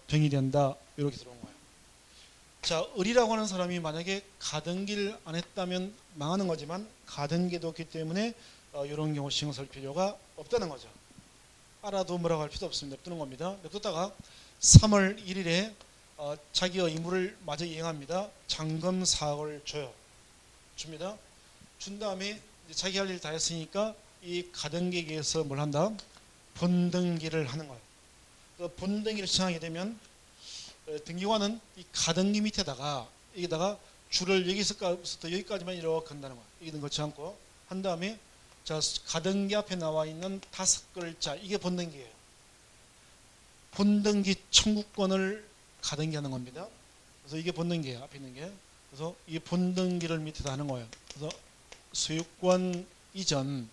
병이 된다. 이렇게 들어온 거예요. 자, 을이라고 하는 사람이 만약에 가등기를 안 했다면 망하는 거지만 가등기도 없기 때문에 이런 경우 신경 쓸 필요가 없다는 거죠. 알아도 뭐라고 할 필요도 없습니다. 뜨는 겁니다. 냅뒀다가 3월 1일에 자기의 의무를 마저 이행합니다. 잔금 4억을 줍니다. 준 다음에 자기 할 일 다 했으니까 이 가등기에서 뭘 한다? 본등기를 하는 거예요. 그 본등기를 시청하게 되면 등기관은 이 가등기 밑에다가 여기다가 줄을 여기서부터 여기까지만 이렇게 건다는 거예요. 여기는 거치 않고 한 다음에 자, 가등기 앞에 나와 있는 5글자 이게 본등기예요. 본등기 청구권을 가등기하는 겁니다. 그래서 이게 본등기예요. 앞에 있는 게. 그래서 이 본등기를 밑에다 하는 거예요. 그래서 소유권 이전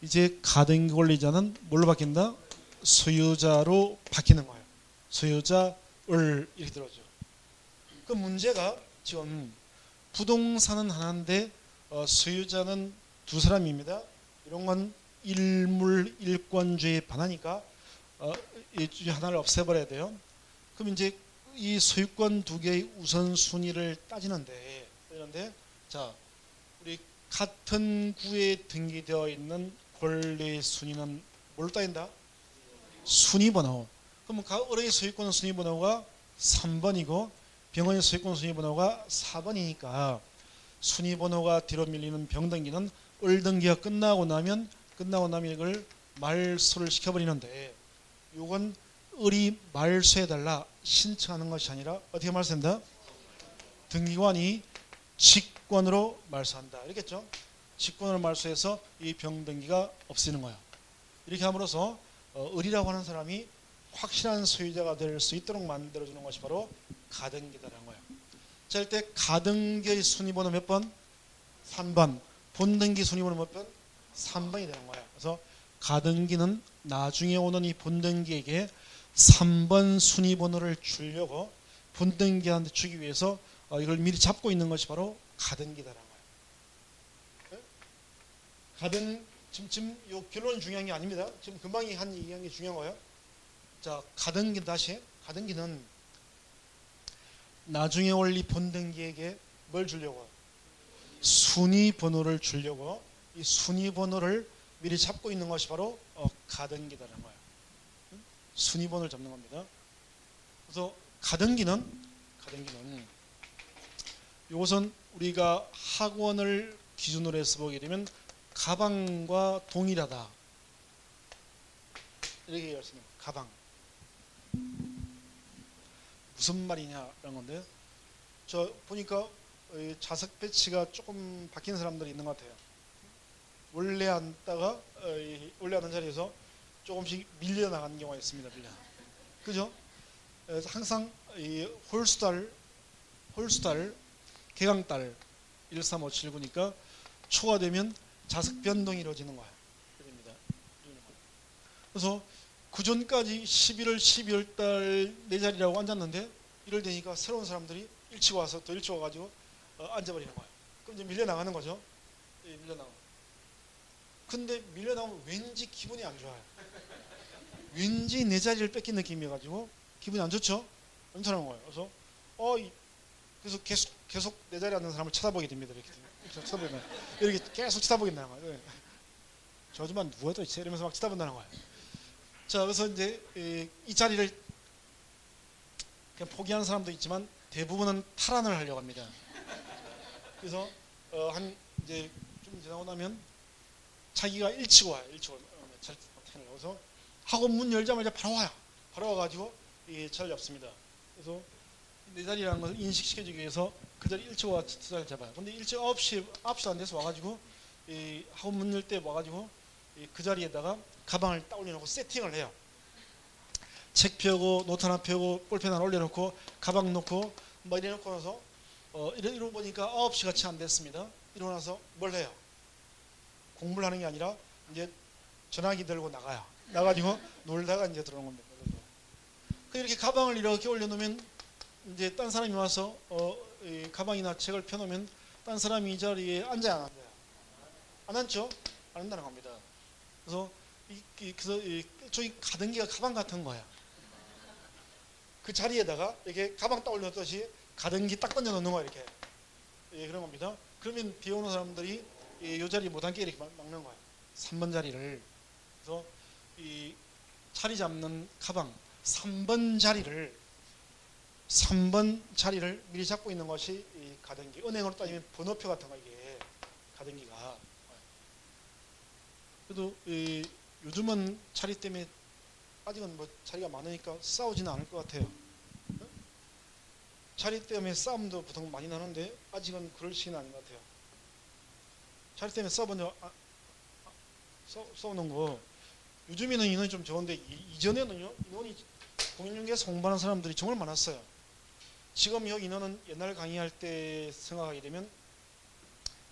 이제 가등기 권리자는 뭘로 바뀐다? 소유자로 바뀌는 거예요. 소유자 을 이렇게 들어오죠. 그 문제가 지금 부동산은 하나인데 소유자는 두 사람입니다. 이런 건 일물일권주의에 반하니까 이 중에 하나를 없애버려야 돼요. 그럼 이제 이 소유권 두 개의 우선순위를 따지는데 자, 우리 같은 구에 등기되어 있는 권리 순위는 뭘로 따진다? 순위번호. 그럼 을의 소유권 순위번호가 3번이고 병원의 소유권 순위번호가 4번이니까 순위번호가 뒤로 밀리는 병등기는 을등기가 끝나고 나면 이걸 말소를 시켜버리는데 이건 을이 말소해달라 신청하는 것이 아니라 어떻게 말소한다? 등기관이 직권으로 말소한다. 이렇겠죠? 직권으로 말소해서 이 병등기가 없어지는 거야. 이렇게 함으로써 을이라고 하는 사람이 확실한 소유자가 될 수 있도록 만들어주는 것이 바로 가등기다라는 거예요. 자, 이때 가등기의 순위번호 몇 번? 3번. 본등기 순위번호 몇 번? 3번이 되는 거예요. 그래서 가등기는 나중에 오는 이 본등기에게 3번 순위번호를 주려고 본등기한테 주기 위해서 이걸 미리 잡고 있는 것이 바로 가등기다라는 거예요. 지금 요 결론이 중요한 게 아닙니다. 지금 금방 얘기한 게 중요한 거예요. 자, 가등기는 나중에 올 이 본등기에게 뭘 주려고? 순위 번호를 주려고 이 순위 번호를 미리 잡고 있는 것이 바로 가등기다라는 거예요. 순위 번호를 잡는 겁니다. 그래서 가등기는 이것은 우리가 학원을 기준으로 해서 보게 되면 가방과 동일하다 이렇게 얘기할 수 있는 거예요. 가방 무슨 말이냐라는 건데, 저 보니까 좌석 배치가 조금 바뀐 사람들이 있는 것 같아요. 원래 앉다가 원래 앉은 자리에서 조금씩 밀려 나가는 경우가 있습니다. 그죠? 그래서 항상 이 홀수달 개강달 13579니까 초가 되면 좌석 변동이 이루어지는 거예요. 그럽니다. 그래서 그전까지 11월 12월 달 내 자리라고 앉았는데 1월 되니까 새로운 사람들이 일찍 와서 더 일찍 와가지고 앉아버리는 거예요. 그럼 이제 밀려 나가는 거죠. 밀려 나가. 근데 밀려 나오면 왠지 기분이 안 좋아요. 왠지 내 자리를 뺏긴 느낌이어가지고 기분이 안 좋죠. 괜찮은 거예요. 그래서 계속 내 자리에 앉는 사람을 쳐다보게 됩니다. 이렇게 쳐다보면 이렇게 계속 쳐다보게 된다는 거예요. 저 아줌마 누가 도대체 이러면서 막 쳐다본다는 거예요. 자, 그래서 이제 이 자리를 그냥 포기하는 사람도 있지만 대부분은 탈환을 하려고 합니다. 그래서 한 이제 좀 지나고 나면 자기가 일찍 와요. 그래서 학원 문 열자마자 바로 와요. 바로 와가지고 자리를 잡습니다. 그래서 내 자리라는 것을 인식시켜주기 위해서 그 자리 일찍 와 자리를 잡아요. 근데 일찍 9시도 안 돼서 와가지고 학원 문 열 때 와가지고 그 자리에다가 가방을 딱 올려놓고 세팅을 해요. 책 펴고 노트 하나 펴고 볼펜 하나 올려놓고 가방 놓고 막 이래놓고 나서 이러고 보니까 9시 같이 안 됐습니다. 이러고 나서 뭘 해요? 공부를 하는 게 아니라 이제 전화기 들고 나가요. 나가지고 놀다가 이제 들어오는 겁니다. 이렇게 가방을 이렇게 올려놓으면 이제 딴 사람이 와서 가방이나 책을 펴놓으면 딴 사람이 이 자리에 앉아야 안 앉아요? 안 앉죠? 안 앉는다는 겁니다. 그래서 저기 가등기가 가방 같은 거야. 그 자리에다가 이렇게 가방 딱 올려놓듯이 가등기 딱 던져 놓는 거야. 이렇게 그런 겁니다. 그러면 비 오는 사람들이 이 자리 못 앉게 이렇게 막는 거예요. 3번 자리를. 그래서 이 자리 잡는 가방 3번 자리를 미리 잡고 있는 것이 이 가등기. 은행으로 따지면 번호표 같은 거 이게 가등기가. 그래도 요즘은 자리 때문에 아직은 뭐 자리가 많으니까 싸우지는 않을 것 같아요. 자리 때문에 싸움도 보통 많이 나는데 아직은 그럴 시기는 아닌 것 같아요. 자리 때문에 싸우는 거 요즘에는 인원이 좀 적은데 이전에는요 인원이 공인중개사 공부하는 사람들이 정말 많았어요. 지금 이 인원은 옛날 강의할 때 생각하게 되면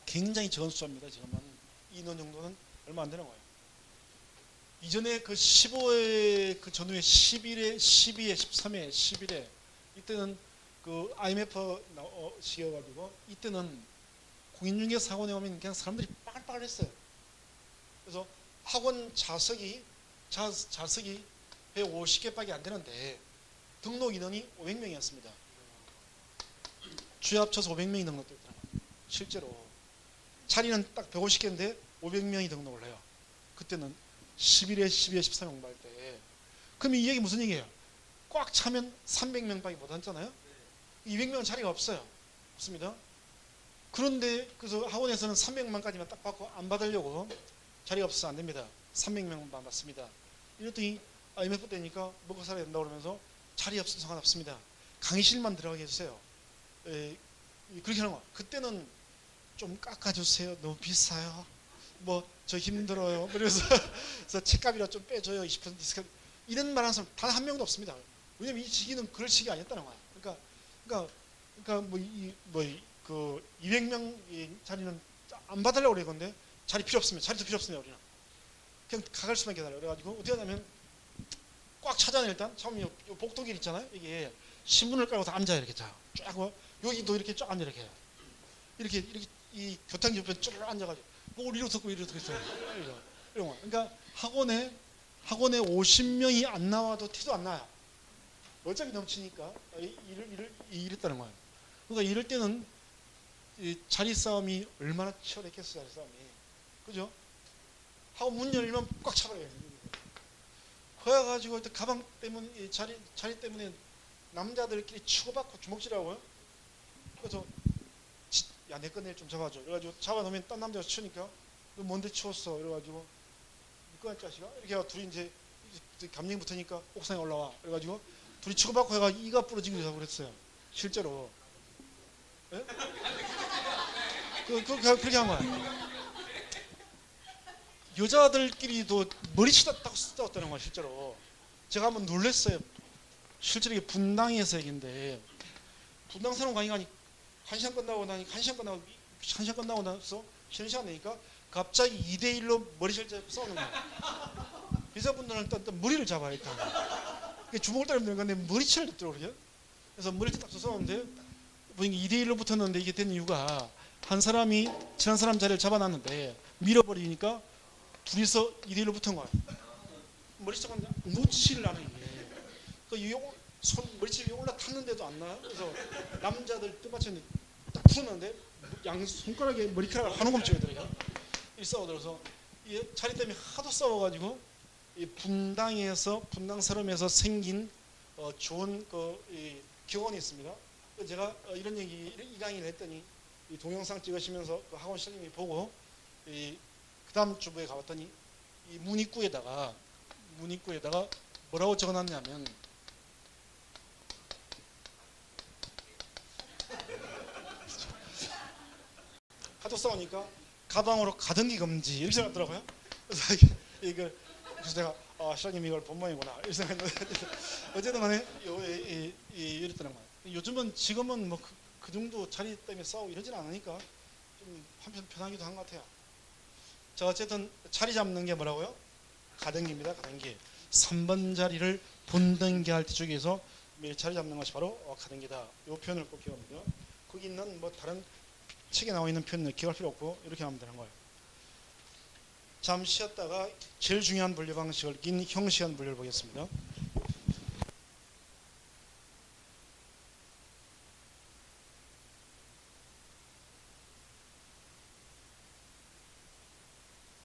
굉장히 적은 숫자입니다. 지금은 인원 정도는 얼마 안 되는 거예요. 이전에 그 15회 그 전후에 11회, 12회, 13회, 11회 이때는 그 IMF 시기여가지고 이때는 공인중개사 학원에 오면 그냥 사람들이 빠글빠글했어요. 그래서 학원 자석이 150개밖에 안 되는데 등록 인원이 500명이었습니다. 주에 합쳐서 500명이 등록됐더라고요. 실제로 자리는 딱 150개인데 500명이 등록을 해요. 그때는 11회, 12회, 13회 공부할 때. 그럼 이 얘기 무슨 얘기예요? 꽉 차면 300명밖에 못 앉잖아요. 200명은 자리가 없어요. 없습니다. 그런데 그래서 학원에서는 300만까지만 딱 받고 안 받으려고 자리가 없어서 안 됩니다. 300명만 받습니다. 이랬더니 IMF 때니까 먹고 살아야 된다고 그러면서 자리 없어서 상관없습니다. 강의실만 들어가게 해주세요. 그렇게 하는 거. 그때는 좀 깎아주세요. 너무 비싸요. 뭐 저 힘들어요. 그래서 책값이라 좀 빼줘요. 20% 디스카운트. 이런 말 하는 사람 단 한 명도 없습니다. 왜냐면 이 시기는 그럴 시기 아니었다는 거야. 그러니까 그 200명 자리는 안 받으려고 그래. 건데 자리 필요 없습니다. 자리도 필요 없습니다. 우리는 그냥 가갈 수만 기다려. 그래가지고 어떻게 하냐면 꽉 차잖아요. 일단 처음 요 복도길 있잖아요. 이게 신문을 깔고 다 앉아요. 이렇게 쫙 여기도 이렇게 쫙 앉아 이렇게 이 교탁 옆에 쭉 앉아가지고 뭘 이리로 듣고 이리로 듣고 있어요. 이런 거. 그러니까 학원에 50명이 안 나와도 티도 안 나요. 어차피 넘치니까 이랬다는 거예요. 그러니까 이럴 때는 이 자리 싸움이 얼마나 치열했겠어요. 자리 싸움이. 그죠? 하고 문 열면 꽉 차버려요. 그래가지고 가방 때문에 자리 때문에 남자들끼리 치고받고 주먹질하고요. 그래서 야 내 거 내일 좀 잡아줘. 그래가지고 잡아놓으면 딴 남자가 치우니까 너 뭔데 치웠어? 그래가지고 이거 자식아 이렇게 해서 둘이 이제 감정이 붙으니까 옥상에 올라와. 그래가지고 둘이 치고받고 해가 이가 부러지기도 하고 그랬어요. 실제로. 예? 그렇게 한 거야. 여자들끼리도 머리치다 딱 싸웠다는 거야 실제로. 제가 한번 놀랬어요. 실제로 이게 분당에서 얘기인데 분당사는 강의가 1시간 끝나고 나서 쉬는 시간 되니까 갑자기 2대1로 머리를 싸우는 거야. 여자분들은 일단 머리를 잡아야 일단. 주먹을 때리면 되는 건데 머리채를 잡더라고요. 그래서 머리를 딱 싸우는데 보니까 2대1로 붙었는데 이게 된 이유가 한 사람이 지난 사람 자리를 잡아놨는데 밀어버리니까 둘이서 2대1로 붙은 거야. 머리채가 놓지를 않아 이게. 머리채 위에 올라탔는데도 안 나요. 그래서 남자들 뜻맞췄는데 딱 풀었는데 양 손가락에 머리카락을 한 움큼 찍어들어요. 이 싸워들어서 이 자리 때문에 하도 싸워가지고 이 분당사람에서 생긴 좋은 이 교원이 있습니다. 제가 이런 얘기 이 강의를 했더니 이 동영상 찍으시면서 그 학원 선생님이 보고 그 다음 주부에 가봤더니 이 문입구에다가 뭐라고 적어놨냐면 하도 싸우니까 가방으로 가등기 금지 이렇게 생각하더라고요. 그래서 제가 시장님 이걸 본모이구나 이렇게 생각했는데 어쨌든 간에 이랬더란 거예요. 지금은 뭐 그 정도 자리 때문에 싸우고 이러진 않으니까 좀 한편 편하기도 한 것 같아요. 자 어쨌든 자리 잡는 게 뭐라고요? 가등기입니다. 가등기. 3번 자리를 본등기 할 때 쪽에서 매일 자리 잡는 것이 바로 가등기다. 이 표현을 꼭 기억합니다. 거기 있는 뭐 다른 책에 나와 있는 표현을 기억할 필요 없고 이렇게 하면 되는 거예요. 잠시 쉬었다가 제일 중요한 분류 방식을 긴 형식한 분류를 보겠습니다.